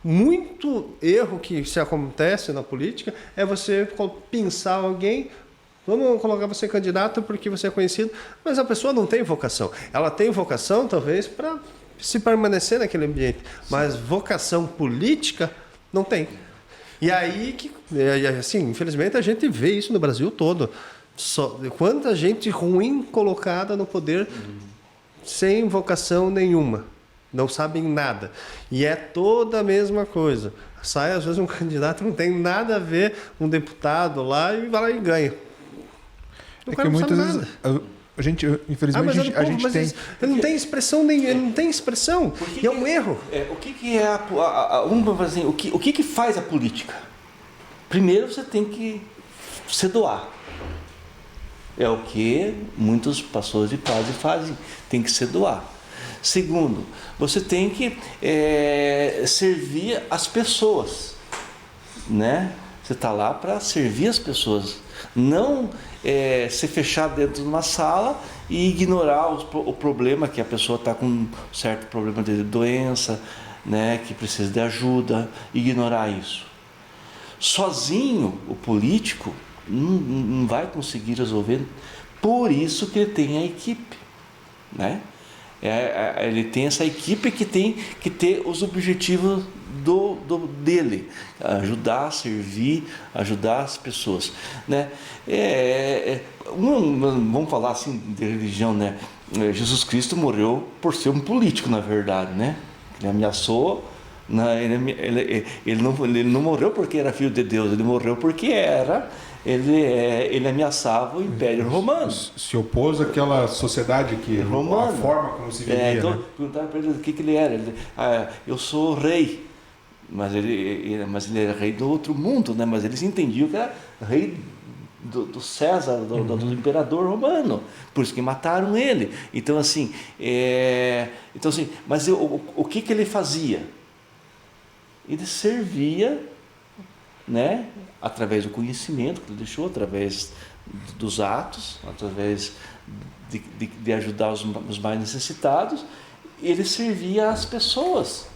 muito erro que se acontece na política é você pensar alguém, vamos colocar você candidato porque você é conhecido, mas a pessoa não tem vocação. Ela tem vocação talvez para se permanecer naquele ambiente, mas vocação política não tem. E aí, assim, infelizmente a gente vê isso no Brasil todo. Quanta gente ruim colocada no poder sem vocação nenhuma. Não sabem nada. E é toda a mesma coisa. Sai, às vezes, um candidato, não tem nada a ver, um deputado lá, e vai lá e ganha. O cara que não muitas sabe vezes nada. A gente, infelizmente, a gente tem... Ele não tem expressão nenhuma, ele não tem expressão. E é um erro. O que é o que faz a política? Primeiro você tem que se doar. É o que muitos pastores e padres fazem, tem que se doar. Segundo, você tem que servir as pessoas, né? Você está lá para servir as pessoas, não se fechar dentro de uma sala e ignorar o problema que a pessoa está com um certo problema de doença, né? Que precisa de ajuda, ignorar isso. Sozinho, o político não vai conseguir resolver, por isso que ele tem a equipe, né? Ele tem essa equipe que tem que ter os objetivos dele, ajudar, servir, ajudar as pessoas, né? Vamos falar assim de religião, né? Jesus Cristo morreu por ser um político, na verdade, né? Ele ameaçou, ele não morreu porque era filho de Deus, ele morreu porque ele ameaçava o Império Romano. Se opôs àquela sociedade a forma como se vivia. Então, perguntaram para ele o que ele era. Eu sou rei, mas ele era rei do outro mundo, né? Mas eles entendiam que era rei do César, do imperador romano, por isso que mataram ele. Então assim, mas o que ele fazia? Ele servia, né? Através do conhecimento que ele deixou, através dos atos, através de ajudar os mais necessitados, ele servia as pessoas.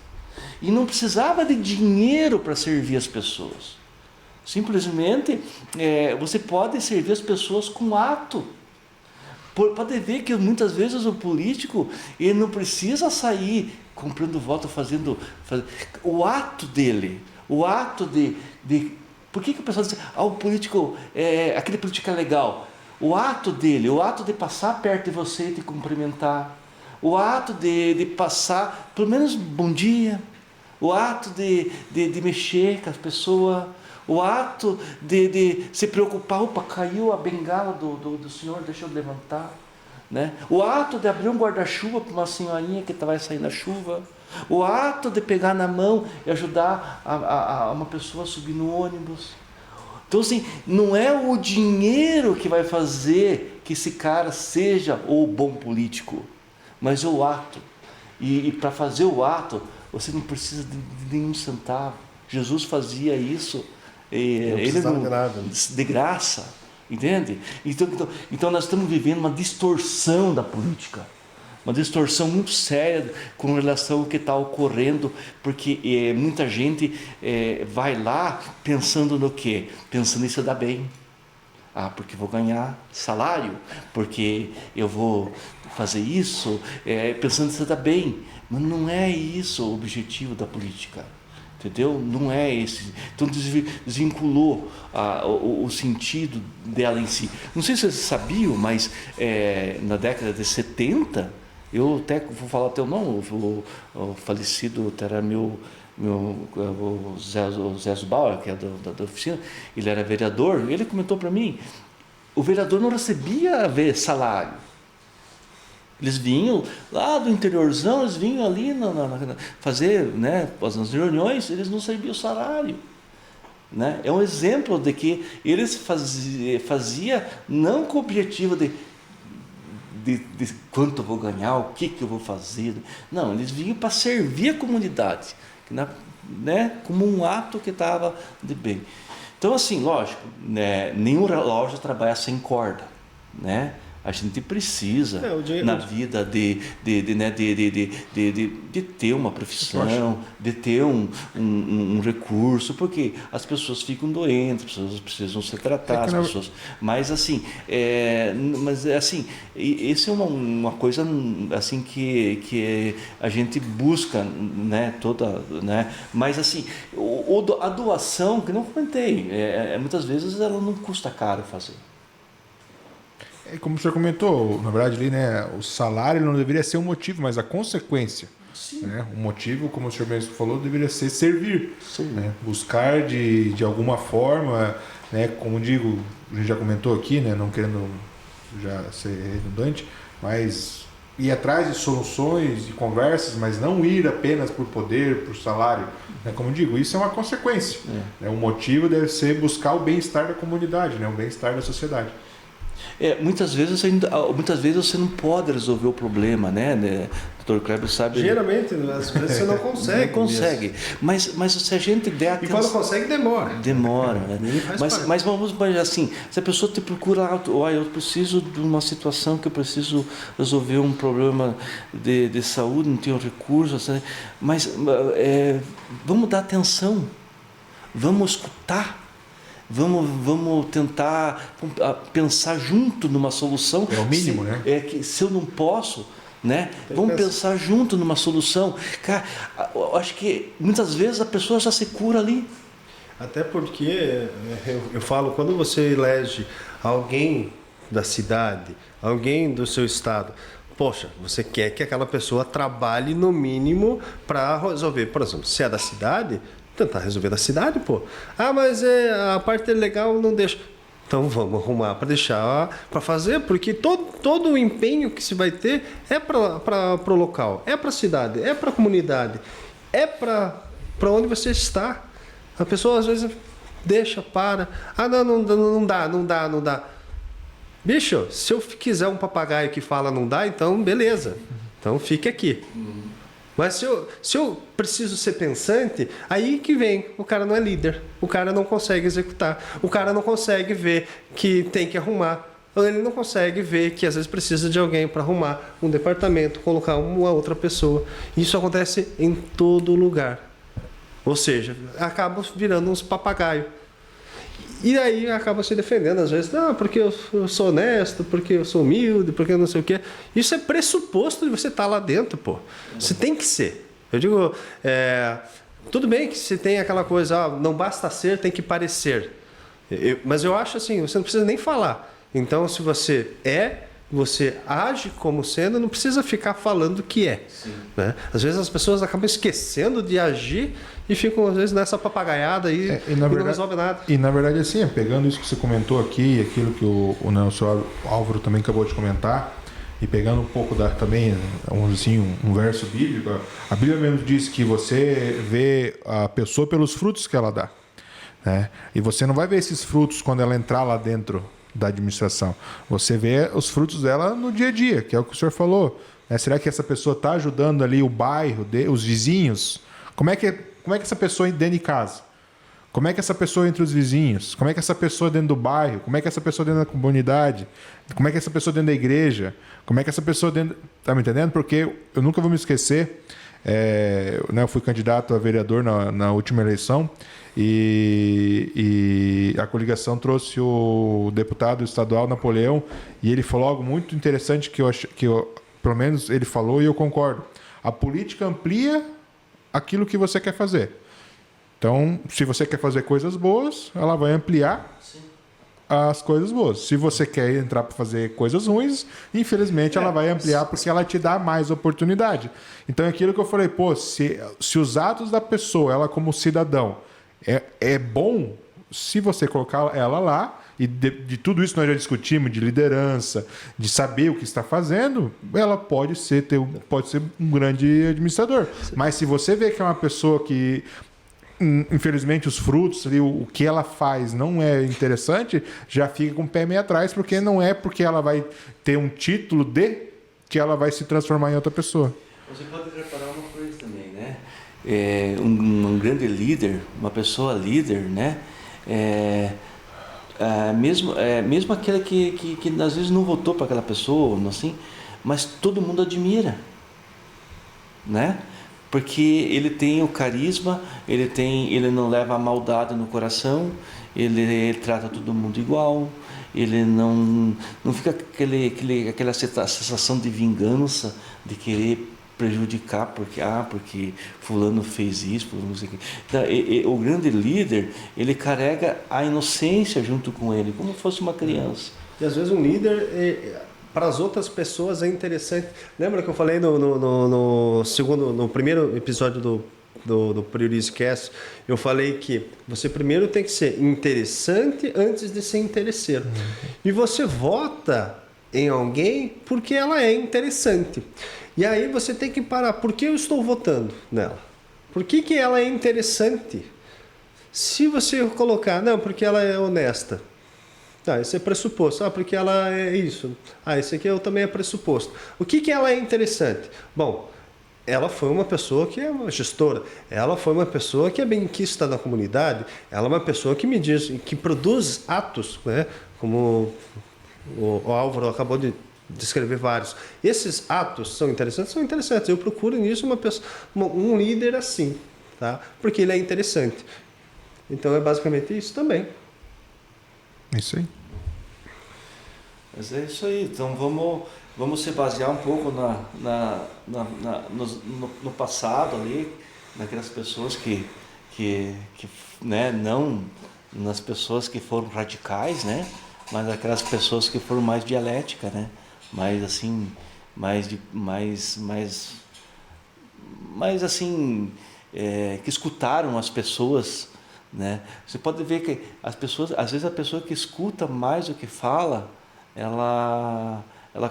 E não precisava de dinheiro para servir as pessoas. Simplesmente, você pode servir as pessoas com ato. Pode ver que muitas vezes o político ele não precisa sair comprando voto, fazendo o ato dele, o ato de por que o pessoal diz, o político, aquele político é legal? O ato dele, o ato de passar perto de você e te cumprimentar, o ato de passar, pelo menos bom dia, o ato de mexer com as pessoas, o ato de se preocupar, opa, caiu a bengala do senhor, deixa eu levantar, né? O ato de abrir um guarda-chuva para uma senhorinha que vai sair na chuva, o ato de pegar na mão e ajudar a uma pessoa a subir no ônibus. Então assim, não é o dinheiro que vai fazer que esse cara seja o bom político, mas o ato. E para fazer o ato, você não precisa de nenhum centavo. Jesus fazia isso, ele não, de graça, entende? Então nós estamos vivendo uma distorção da política. uma distorção muito séria com relação ao que está ocorrendo, porque muita gente vai lá pensando no quê? Pensando em se dar bem. Porque vou ganhar salário, porque eu vou fazer isso, pensando em se dar bem. Mas não é isso o objetivo da política. Entendeu? Não é esse. Então desvinculou o sentido dela em si. Não sei se vocês sabiam, mas na década de 70, eu até vou falar até o nome, o falecido era o Zé Zubauer, que é da oficina, ele era vereador, ele comentou para mim, o vereador não recebia salário. Eles vinham lá do interiorzão, eles vinham ali fazer, né, as reuniões, eles não recebiam salário. Né? É um exemplo de que eles fazia não com o objetivo de quanto eu vou ganhar, o que eu vou fazer. Não, eles vinham para servir a comunidade, né, como um ato que estava de bem. Então, assim, lógico, né, nenhum relógio trabalha sem corda, né? A gente precisa na vida de ter uma profissão, de ter um recurso, porque as pessoas ficam doentes, as pessoas precisam ser tratadas, mas assim, isso é uma coisa assim que a gente busca, né, toda, né, mas assim, a doação, que não comentei, muitas vezes ela não custa caro fazer. Como o senhor comentou, na verdade, ali, né, o salário não deveria ser um motivo, mas a consequência. Né? O motivo, como o senhor mesmo falou, deveria ser servir. Né? Buscar de alguma forma, né, como digo, a gente já comentou aqui, né, não querendo já ser redundante, mas ir atrás de soluções e conversas, mas não ir apenas por poder, por salário. Né? Como digo, isso é uma consequência. Né? O motivo deve ser buscar o bem-estar da comunidade, né? O bem-estar da sociedade. Muitas vezes você não pode resolver o problema, né? O Dr. Kleber sabe. Geralmente, às vezes você não consegue. Não consegue. Mas se a gente der atenção. E quando consegue, demora. Demora, né? Mas vamos assim, se a pessoa te procura, eu preciso de uma situação que eu preciso resolver um problema de saúde, não tenho recursos, né? Mas vamos dar atenção, vamos escutar. Vamos tentar pensar junto numa solução. É o mínimo, né? Que se eu não posso, né? Vamos pensar junto numa solução. Cara, eu acho que muitas vezes a pessoa já se cura ali. Até porque, eu falo, quando você elege alguém da cidade, alguém do seu estado, poxa, você quer que aquela pessoa trabalhe no mínimo para resolver. Por exemplo, se é da cidade, tentar resolver da cidade, pô. Mas a parte legal não deixa. Então vamos arrumar para deixar para fazer, porque todo o empenho que se vai ter é para o local, é para a cidade, é para a comunidade, é para onde você está. A pessoa às vezes deixa, para. Não dá. Bicho, se eu quiser um papagaio que fala não dá, então beleza. Então fique aqui. Mas se eu preciso ser pensante, aí que vem, o cara não é líder, o cara não consegue executar, o cara não consegue ver que tem que arrumar, ele não consegue ver que às vezes precisa de alguém para arrumar um departamento, colocar uma outra pessoa. Isso acontece em todo lugar. Ou seja, acabam virando uns papagaios. E aí acaba se defendendo, às vezes, porque eu sou honesto, porque eu sou humilde, porque eu não sei o quê. Isso é pressuposto de você estar lá dentro, pô. Você tem que ser. Eu digo, tudo bem que você tem aquela coisa, não basta ser, tem que parecer. Mas eu acho assim, você não precisa nem falar. Então, se você você age como sendo, não precisa ficar falando que é. Né? Às vezes as pessoas acabam esquecendo de agir e ficam, às vezes, nessa papagaiada aí e não resolve nada. E, na verdade, assim, pegando isso que você comentou aqui, aquilo que o Nelson Álvaro também acabou de comentar, e pegando um pouco também, um verso bíblico, a Bíblia mesmo diz que você vê a pessoa pelos frutos que ela dá. Né? E você não vai ver esses frutos quando ela entrar lá dentro da administração. Você vê os frutos dela no dia a dia, que é o que o senhor falou. Será que essa pessoa está ajudando ali o bairro, os vizinhos? Como é que essa pessoa dentro de casa? Como é que essa pessoa entre os vizinhos? Como é que essa pessoa dentro do bairro? Como é que essa pessoa dentro da comunidade? Como é que essa pessoa dentro da igreja? Como é que essa pessoa dentro... Tá me entendendo? Porque eu nunca vou me esquecer, né, eu fui candidato a vereador na última eleição e a coligação trouxe o deputado estadual Napoleão e ele falou algo muito interessante pelo menos ele falou e eu concordo. A política amplia aquilo que você quer fazer. Então, se você quer fazer coisas boas, ela vai ampliar as coisas boas. Se você quer entrar para fazer coisas ruins, infelizmente ela vai ampliar porque ela te dá mais oportunidade. Então, é aquilo que eu falei, se os atos da pessoa, ela como cidadão, é bom, se você colocar ela lá, e de tudo isso nós já discutimos, de liderança, de saber o que está fazendo, ela pode ser um grande administrador. Mas se você vê que é uma pessoa que, infelizmente, os frutos, o que ela faz não é interessante, já fica com o pé meio atrás, porque não é porque ela vai ter um título que ela vai se transformar em outra pessoa. Você pode reparar uma coisa também, né? Um grande líder, uma pessoa líder, né? Mesmo aquele que às vezes não votou para aquela pessoa, assim, mas todo mundo admira, né? Porque ele tem o carisma, ele não leva a maldade no coração, ele trata todo mundo igual, ele não fica aquela sensação de vingança, de querer prejudicar porque fulano fez isso, não sei o quê. Então, o grande líder, ele carrega a inocência junto com ele, como se fosse uma criança. E às vezes um líder, para as outras pessoas é interessante. Lembra que eu falei no primeiro episódio do Priorize Cast, eu falei que você primeiro tem que ser interessante antes de ser interesseiro. E você vota em alguém porque ela é interessante. E aí você tem que parar. Por que eu estou votando nela? Por que ela é interessante? Se você colocar, não, porque ela é honesta. Tá, esse é pressuposto. Porque ela é isso. Esse aqui também é pressuposto. O que ela é interessante? Bom, ela foi uma pessoa que é uma gestora. Ela foi uma pessoa que é benquista na comunidade. Ela é uma pessoa que me diz, que produz atos, né? Como o Álvaro acabou de descrever vários. Esses atos são interessantes? São interessantes. Eu procuro nisso um líder assim, tá? Porque ele é interessante. Então é basicamente isso também. Isso aí. Mas é isso aí. Então vamos se basear um pouco no passado ali, naquelas pessoas que né, não nas pessoas que foram radicais, né? Mas aquelas pessoas que foram mais dialética, né? Mais assim, que escutaram as pessoas, né? Você pode ver que as pessoas, às vezes a pessoa que escuta mais do que fala, ela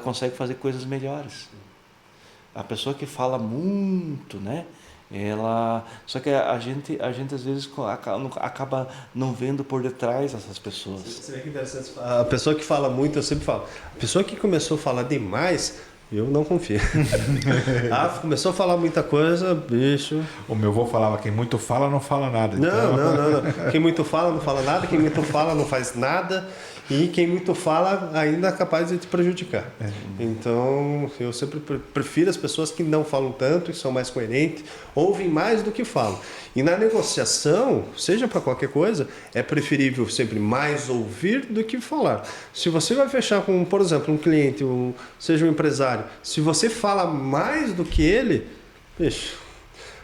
consegue fazer coisas melhores. A pessoa que fala muito, né? Só que a gente às vezes acaba não vendo por detrás essas pessoas. Você vê que interessante. A pessoa que fala muito, eu sempre falo. A pessoa que começou a falar demais, eu não confio. Começou a falar muita coisa, bicho. O meu avô falava, quem muito fala não fala nada. Não. Quem muito fala não fala nada, quem muito fala não faz nada. E quem muito fala ainda é capaz de te prejudicar. Então, eu sempre prefiro as pessoas que não falam tanto, que são mais coerentes, ouvem mais do que falam. E na negociação, seja para qualquer coisa, é preferível sempre mais ouvir do que falar. Se você vai fechar com, por exemplo, um cliente, seja um empresário, se você fala mais do que ele, bicho,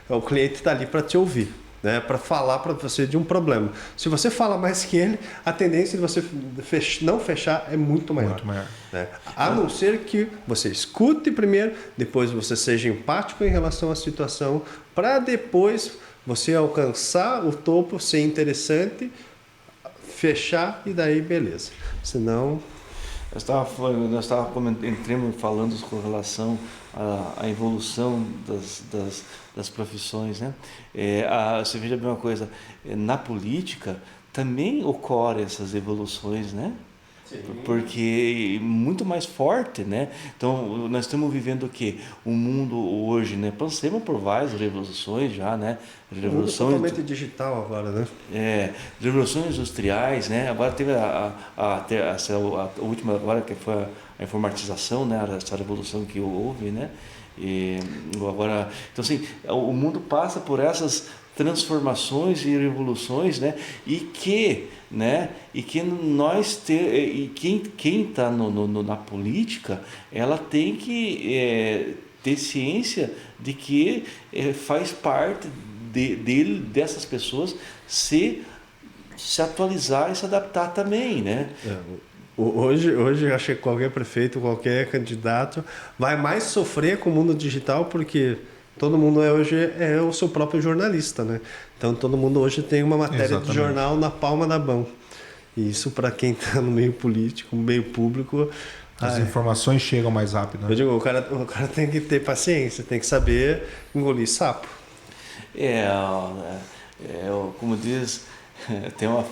o cliente está ali para te ouvir. Né, para falar para você de um problema. Se você fala mais que ele, a tendência de você não fechar é muito maior. Muito maior. Né? A não ser que você escute primeiro, depois você seja empático em relação à situação, para depois você alcançar o topo, ser interessante, fechar e daí beleza. Senão... Nós entramos falando com relação à evolução das profissões, né? Você veja bem uma coisa, na política também ocorrem essas evoluções, né? porque muito mais forte, né? Então nós estamos vivendo o quê? O mundo hoje, né? Passamos por várias revoluções já, né? Revoluções totalmente digital agora, né? Revoluções industriais, né? Agora teve a última agora que foi a informatização, né? Essa revolução que houve, né? E agora, então assim, o mundo passa por essas transformações e revoluções, né? E que quem está na política, ela tem que ter ciência de que faz parte dessas pessoas se atualizar e se adaptar também, né? Hoje eu acho que qualquer prefeito, qualquer candidato vai mais sofrer com o mundo digital, porque todo mundo hoje é o seu próprio jornalista, né? Então todo mundo hoje tem uma matéria de jornal na palma da mão. E isso, para quem está no meio político, no meio público, as informações chegam mais rápido, né? Eu digo, o cara tem que ter paciência, tem que saber engolir sapo. Como diz, tem uma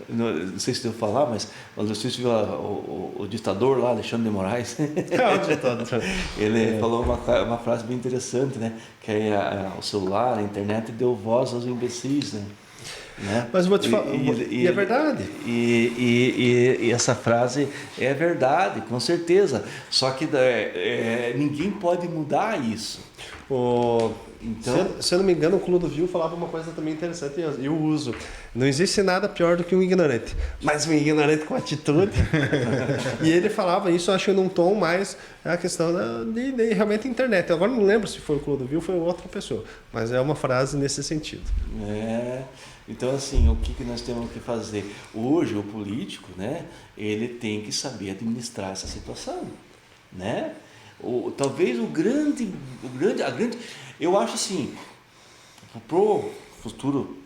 não sei se devo falar, mas não sei se viu o ditador lá, Alexandre de Moraes. Ele falou uma frase bem interessante, né? Que o celular, a internet deu voz aos imbecis, né? Mas vou te falar, e é verdade. E essa frase é verdade, com certeza. Só que ninguém pode mudar isso. Então, se eu não me engano, o Clodovil falava uma coisa também interessante, e eu uso. Não existe nada pior do que um ignorante, mas um ignorante com atitude. E ele falava isso, acho, num tom mais a questão de realmente internet. Eu agora não lembro se foi o Clodovil ou foi outra pessoa, mas é uma frase nesse sentido. Então, assim, o que nós temos que fazer? Hoje, o político, né, ele tem que saber administrar essa situação, né? Talvez eu acho assim, para o futuro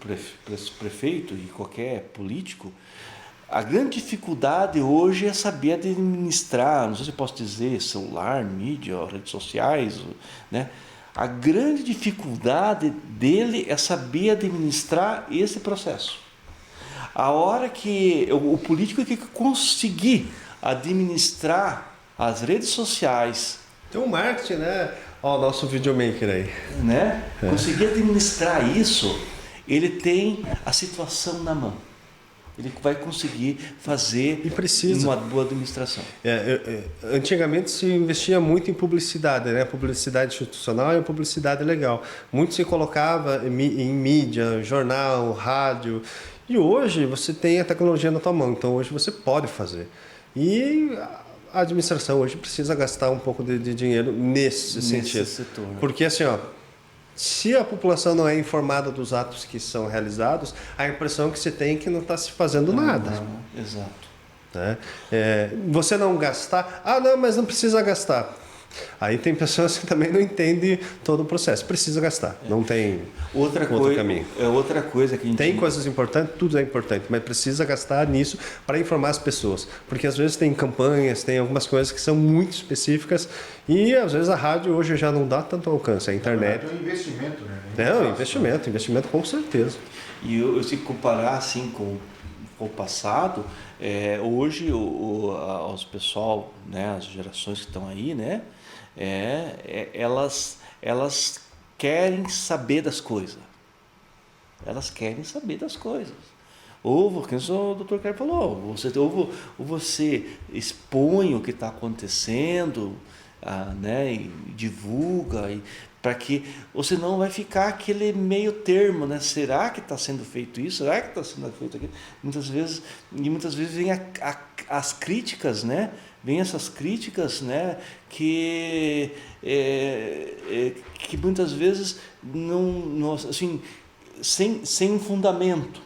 prefeito e qualquer político, a grande dificuldade hoje é saber administrar, não sei se eu posso dizer, celular, mídia, redes sociais, né? A grande dificuldade dele é saber administrar esse processo. A hora que o político que conseguir administrar as redes sociais... Tem um marketing, né? Ó, o nosso videomaker aí. Né? Conseguir administrar isso, ele tem a situação na mão. Ele vai conseguir fazer uma boa administração. Antigamente se investia muito em publicidade, né? Publicidade institucional e publicidade legal. Muito se colocava em mídia, jornal, rádio. E hoje você tem a tecnologia na tua mão, então hoje você pode fazer. E a administração hoje precisa gastar um pouco de dinheiro nesse sentido. Setor. Porque assim, se a população não é informada dos atos que são realizados, a impressão que se tem é que não está se fazendo nada. Exato. Né? Você não gastar... não, mas não precisa gastar. Aí tem pessoas que também não entendem todo o processo. Precisa gastar, não tem outro caminho. Outra coisa que a gente... Tem coisas importantes, tudo é importante, mas precisa gastar nisso para informar as pessoas. Porque às vezes tem campanhas, tem algumas coisas que são muito específicas e às vezes a rádio hoje já não dá tanto alcance, a internet... É um investimento, né? Investimento com certeza. E se comparar assim com o passado, hoje os pessoal, né, as gerações que estão aí, né, elas querem saber das coisas. Elas querem saber das coisas. Ou, como o Dr. Carlos falou, você expõe o que está acontecendo, né, e divulga, para que você não vai ficar aquele meio termo, né? Será que está sendo feito isso? Será que está sendo feito aquilo? Muitas vezes vem as críticas, né? Vem essas críticas, né? Que muitas vezes não assim, sem fundamento,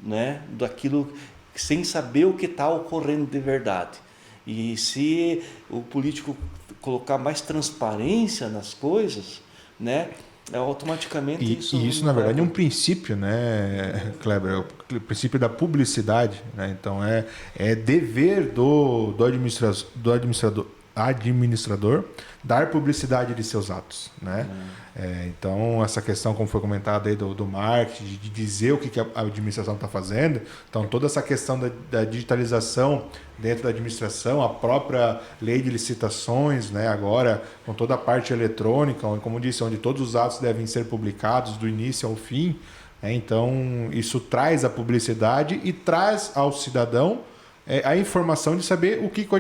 né? Daquilo, sem saber o que está ocorrendo de verdade. E se o político colocar mais transparência nas coisas, né, automaticamente isso na verdade é um princípio, né, Kleber, o princípio da publicidade, né? Então é dever do administrador dar publicidade de seus atos, né? Então, essa questão, como foi comentado aí do marketing, de dizer o que a administração está fazendo, então toda essa questão da digitalização dentro da administração, a própria lei de licitações, né? Agora, com toda a parte eletrônica, como disse, onde todos os atos devem ser publicados do início ao fim, então isso traz a publicidade e traz ao cidadão a informação de saber o que o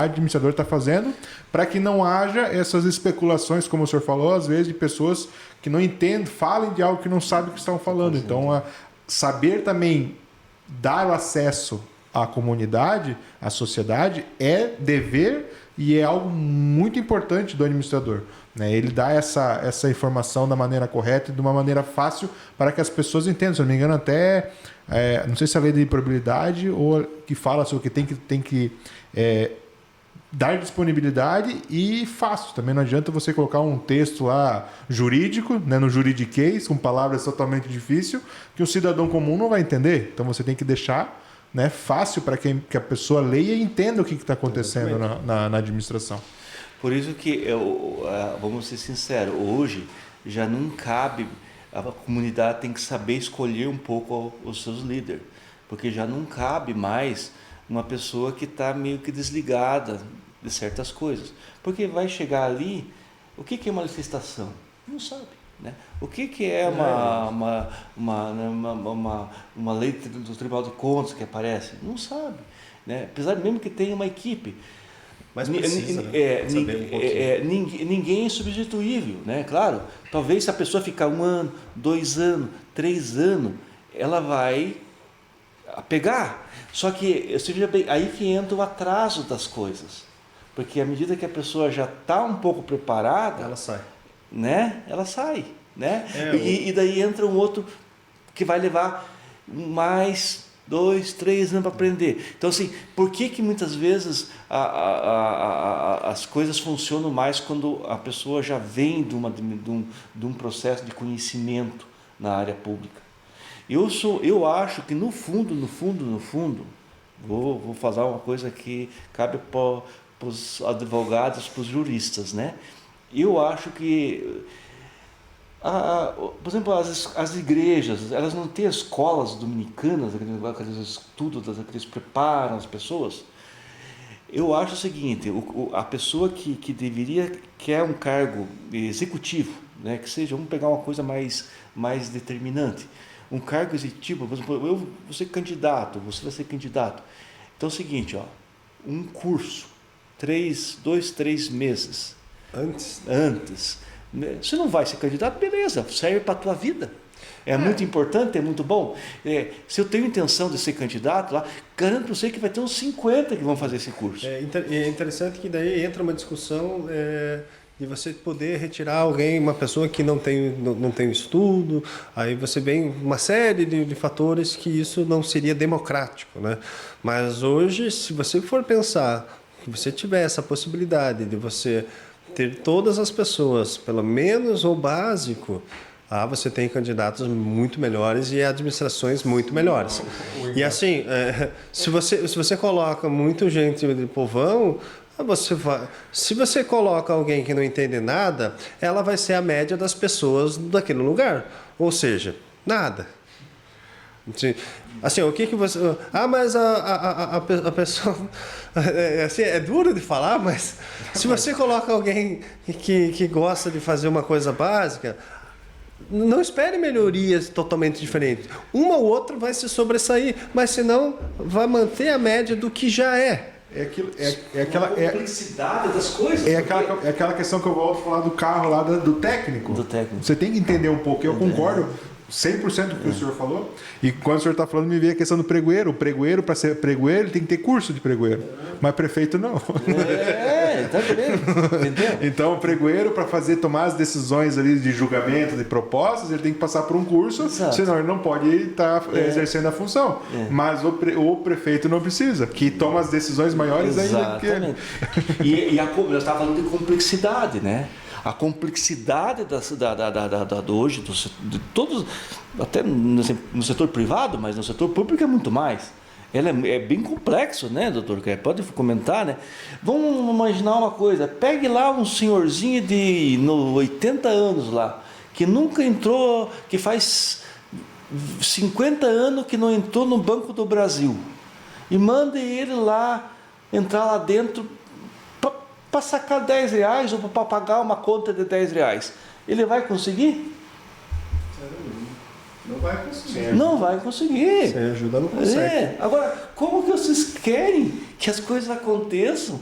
administrador está fazendo, para que não haja essas especulações, como o senhor falou, às vezes de pessoas que não entendem, falem de algo que não sabem o que estão falando. Então, saber também dar o acesso à comunidade, à sociedade, é dever e é algo muito importante do administrador, né? Ele dá essa informação da maneira correta e de uma maneira fácil para que as pessoas entendam. Se eu não me engano, até não sei se é a lei de probabilidade ou que fala sobre que tem que dar disponibilidade e fácil. Também não adianta você colocar um texto lá jurídico, né, no juridiquês, com palavras totalmente difíceis, que o cidadão comum não vai entender. Então você tem que deixar, né, fácil para que a pessoa leia e entenda o que está acontecendo na administração. Por isso que, vamos ser sinceros, hoje já não cabe, a comunidade tem que saber escolher um pouco os seus líderes, porque já não cabe mais uma pessoa que está meio que desligada de certas coisas. Porque vai chegar ali, o que é uma licitação? Não sabe. Né? O que é uma lei do Tribunal de Contas que aparece? Não sabe. Né? Apesar mesmo que tenha uma equipe. Mas precisa, né? Ninguém é substituível. Né? Claro, talvez se a pessoa ficar 1 ano, 2 anos, 3 anos, ela vai pegar. Só que, seja bem, aí que entra o atraso das coisas. Porque à medida que a pessoa já está um pouco preparada, ela sai. Né? Ela sai. Né? E daí entra um outro que vai levar mais 2, 3 anos para aprender. Então, assim, por que muitas vezes as coisas funcionam mais quando a pessoa já vem de um processo de conhecimento na área pública? Eu acho que no fundo, vou falar uma coisa que cabe para os advogados, para os juristas, né? Eu acho que, por exemplo, as igrejas, elas não têm escolas dominicanas, aqueles estudos, que eles preparam as pessoas. Eu acho o seguinte, a pessoa que deveria, que é um cargo executivo, né, que seja, vamos pegar uma coisa mais determinante, um cargo executivo, por exemplo, eu vou ser candidato, você vai ser candidato. Então é o seguinte, um curso, 2, 3 meses antes. Você não vai ser candidato, beleza, serve para a tua vida. É muito importante, é muito bom. Se eu tenho intenção de ser candidato lá, garanto para você que vai ter uns 50 que vão fazer esse curso. É interessante que daí entra uma discussão de você poder retirar alguém, uma pessoa que não tem estudo, aí você vem uma série de fatores que isso não seria democrático, né? Mas hoje, se você for pensar que você tiver essa possibilidade de você ter todas as pessoas, pelo menos o básico, você tem candidatos muito melhores e administrações muito melhores. E assim, se você coloca muita gente de povão, se você coloca alguém que não entende nada, ela vai ser a média das pessoas daquele lugar. Ou seja, nada. Assim, o que você... mas a pessoa... Assim, é duro de falar, mas se você coloca alguém que gosta de fazer uma coisa básica, não espere melhorias totalmente diferentes. Uma ou outra vai se sobressair, mas senão vai manter a média do que já é. Aquela complexidade das coisas. É aquela questão que eu volto a falar do carro lá do técnico. Do técnico. Você tem que entender um pouco. Eu concordo 100% com o que o senhor falou. E quando o senhor está falando, me veio a questão do pregoeiro. O pregoeiro, para ser pregoeiro, ele tem que ter curso de pregoeiro. Mas prefeito não. Tá vendo? Entendeu? Então, o pregoeiro, para tomar as decisões ali de julgamento, de propostas, ele tem que passar por um curso, Exato. Senão ele não pode estar exercendo a função. Mas o prefeito não precisa, que toma as decisões maiores ainda que ele. E eu estava falando de complexidade, né? A complexidade hoje, de todos, até no setor privado, mas no setor público é muito mais. ela é bem complexo, né, doutor? Pode comentar, né? Vamos imaginar uma coisa. Pegue lá um senhorzinho de 80 anos lá, que nunca entrou, que faz 50 anos que não entrou no Banco do Brasil. E mande ele lá, entrar lá dentro para sacar R$10 ou para pagar uma conta de R$10. Ele vai conseguir? Não vai conseguir. Não vai conseguir. Sem ajuda não consegue. Agora, como que vocês querem que as coisas aconteçam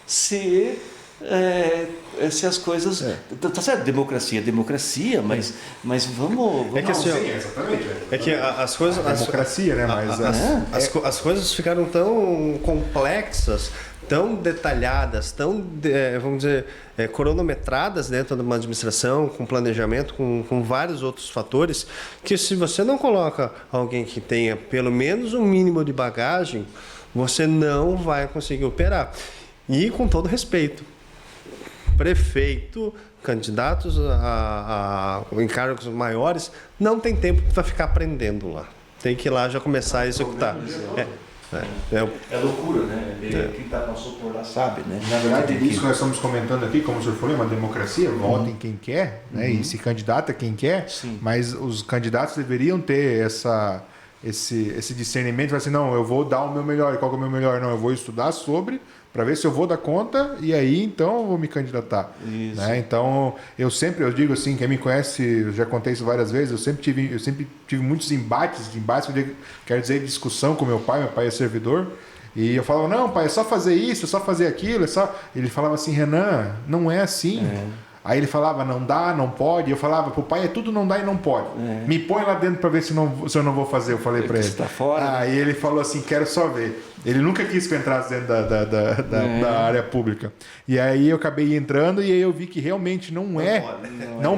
se as coisas... Tá certo, democracia, mas vamos... É que assim, Sim, exatamente. é que as coisas... Democracia, né? Mas As coisas ficaram tão complexas, tão detalhadas, tão, vamos dizer, cronometradas dentro de uma administração, com planejamento, com vários outros fatores, que se você não coloca alguém que tenha pelo menos um mínimo de bagagem, você não vai conseguir operar. E com todo respeito, prefeito, candidatos a encargos maiores, não tem tempo para ficar aprendendo lá. Tem que ir lá já começar a executar. É loucura, né? Quem passou por lá sabe, né? Na verdade, isso que nós estamos comentando aqui, como o senhor falou, é uma democracia, vota em quem quer, né? E se candidata quem quer, mas os candidatos deveriam ter esse discernimento, assim, não, eu vou dar o meu melhor, e qual que é o meu melhor? Não, eu vou estudar sobre, para ver se eu vou dar conta, e aí então eu vou me candidatar. Né? Então, eu digo assim, quem me conhece, eu já contei isso várias vezes, eu sempre tive muitos embates, quero dizer, discussão com meu pai é servidor, e eu falava, não, pai, é só fazer isso, é só fazer aquilo, Ele falava assim, Renan, não é assim. Aí ele falava, não dá, não pode. Eu falava, pro pai é tudo não dá e não pode. Me põe lá dentro para ver se eu não vou fazer. Eu falei para ele. Você tá fora, Aí ele falou assim, quero só ver. Ele nunca quis que eu entrasse dentro da área pública. E aí eu acabei entrando e aí eu vi que realmente não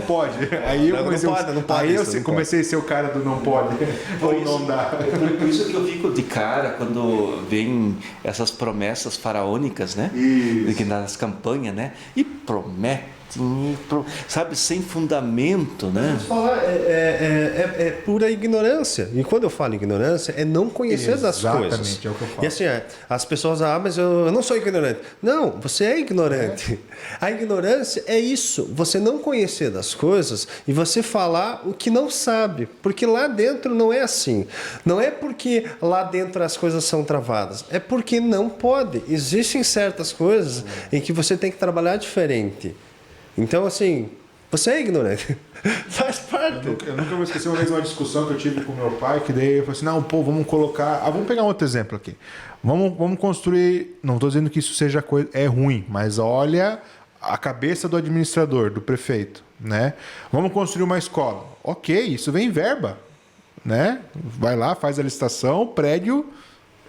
pode. Aí eu comecei a ser o cara do não pode. Ou não dá. Por isso que eu fico de cara quando vem essas promessas faraônicas, né? Isso. Nas campanhas, né? E promete. Sabe, sem fundamento, né? Vamos falar, é pura ignorância. E quando eu falo ignorância, é não conhecer das coisas. Exatamente, é o que eu falo. E assim, as pessoas, mas eu não sou ignorante. Não, você é ignorante. A ignorância é isso, você não conhecer das coisas e você falar o que não sabe. Porque lá dentro não é assim. Não é porque lá dentro as coisas são travadas. É porque não pode. Existem certas coisas em que você tem que trabalhar diferente. Então, assim, você é ignorante. Faz parte. Eu nunca vou esquecer uma discussão que eu tive com meu pai, que daí eu falei assim, não, pô, vamos colocar... vamos pegar um outro exemplo aqui. Vamos construir... Não estou dizendo que isso seja coisa... É ruim, mas olha a cabeça do administrador, do prefeito, né? Vamos construir uma escola. Ok, isso vem verba, né? Vai lá, faz a licitação, prédio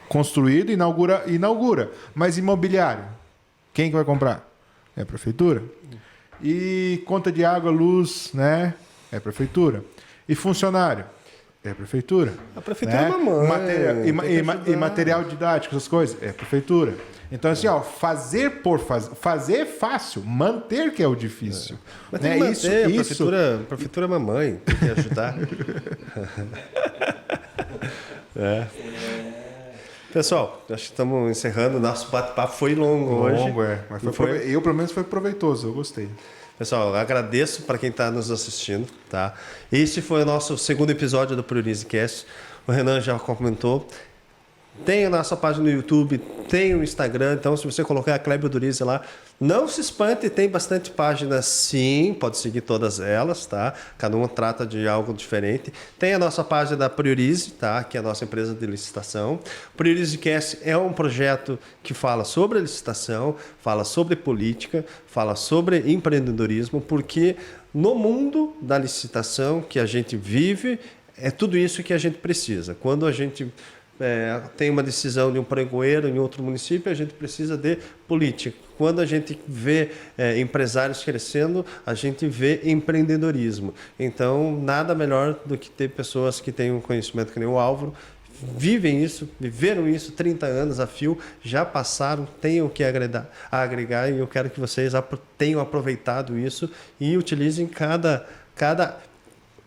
construído, inaugura. Mas imobiliário, quem que vai comprar? É a prefeitura. E conta de água, luz, né? É a prefeitura. E funcionário? É a prefeitura. A prefeitura é mamãe. E material didático, essas coisas? É a prefeitura. Então, assim, fazer é fácil, manter que é o difícil. Mas tem que manter, a prefeitura é mamãe, tem que ajudar. Pessoal, acho que estamos encerrando. Nosso bate-papo foi longo hoje. Mas eu, pelo menos, foi proveitoso. Eu gostei. Pessoal, agradeço para quem está nos assistindo. Tá? Este foi o nosso segundo episódio do PriorizeCast. O Renan já comentou. Tem a nossa página no YouTube, tem o Instagram, então se você colocar a Kleber Durize lá, não se espante, tem bastante páginas sim, pode seguir todas elas, tá? Cada uma trata de algo diferente. Tem a nossa página da Priorize, tá? Que é a nossa empresa de licitação. O PriorizeCast é um projeto que fala sobre licitação, fala sobre política, fala sobre empreendedorismo, porque no mundo da licitação que a gente vive, é tudo isso que a gente precisa. Quando a gente tem uma decisão de um pregoeiro em outro município, a gente precisa de política. Quando a gente vê empresários crescendo, a gente vê empreendedorismo. Então, nada melhor do que ter pessoas que têm um conhecimento que nem o Álvaro, viveram isso 30 anos a fio, já passaram, têm o que agregar e eu quero que vocês tenham aproveitado isso e utilizem cada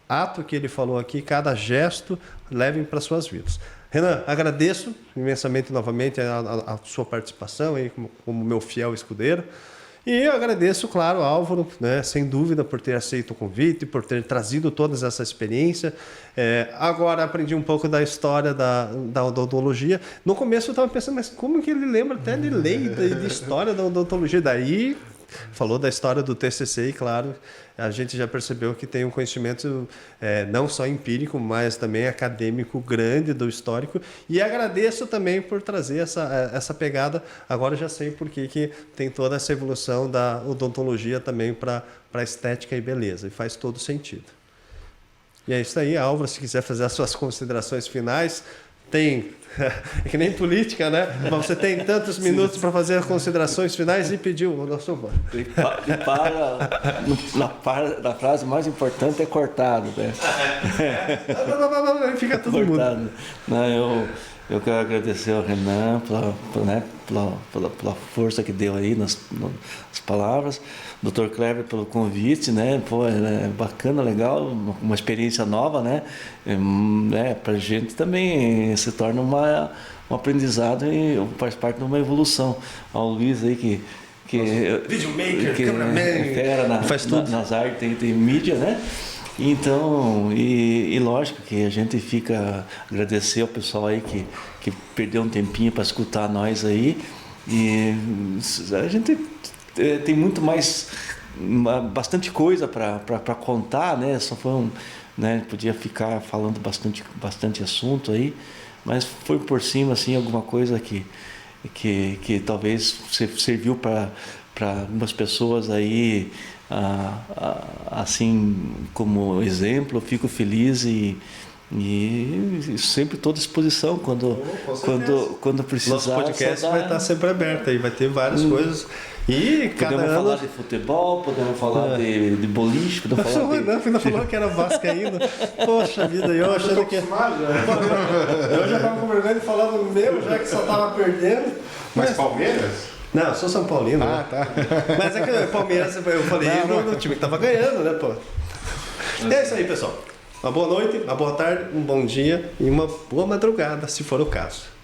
ato que ele falou aqui, cada gesto, levem para suas vidas. Renan, agradeço imensamente novamente a sua participação aí como meu fiel escudeiro. E eu agradeço, claro, Álvaro, né, sem dúvida, por ter aceito o convite, por ter trazido toda essa experiência. Agora aprendi um pouco da história da odontologia. No começo eu estava pensando, mas como que ele lembra até de lei, de história da odontologia? Daí falou da história do TCC e, claro, a gente já percebeu que tem um conhecimento não só empírico, mas também acadêmico grande do histórico. E agradeço também por trazer essa pegada. Agora eu já sei por que tem toda essa evolução da odontologia também para estética e beleza. E faz todo sentido. E é isso aí, Álvaro, se quiser fazer as suas considerações finais, tem... É que nem política, né? Mas você tem tantos minutos para fazer as considerações finais e pediu o nosso voto. Na frase mais importante é cortado, né? Fica todo cortado. mundo. Não, eu quero agradecer ao Renan pela força que deu aí nas palavras, Dr. Kleber pelo convite, né? Pô, é bacana, legal, uma experiência nova, né? Para a gente também se torna um aprendizado e faz parte de uma evolução. Ao Luiz aí que videomaker, cameraman, fera nas artes e mídia, né? Então, e lógico que a gente fica agradecer ao pessoal aí que perdeu um tempinho para escutar nós aí, e a gente tem muito mais, bastante coisa para contar, né? Só foi né? Podia ficar falando bastante assunto aí, mas foi por cima assim alguma coisa que talvez serviu para algumas pessoas aí, assim como exemplo. Eu fico feliz e sempre estou à disposição quando precisar. Nosso podcast vai estar sempre aberto aí, vai ter várias coisas. E podemos falar de futebol, podemos falar de boliche, podemos falar Não, ainda falou que era vascaíno. Poxa vida, eu achando que... Eu já estava com vergonha de falar do meu, já que só estava perdendo. Mas Palmeiras? Não, eu sou São Paulino. Ah, tá. Mas é que o Palmeiras, eu falei no time que estava ganhando, né, pô? É isso aí, pessoal. Uma boa noite, uma boa tarde, um bom dia e uma boa madrugada, se for o caso.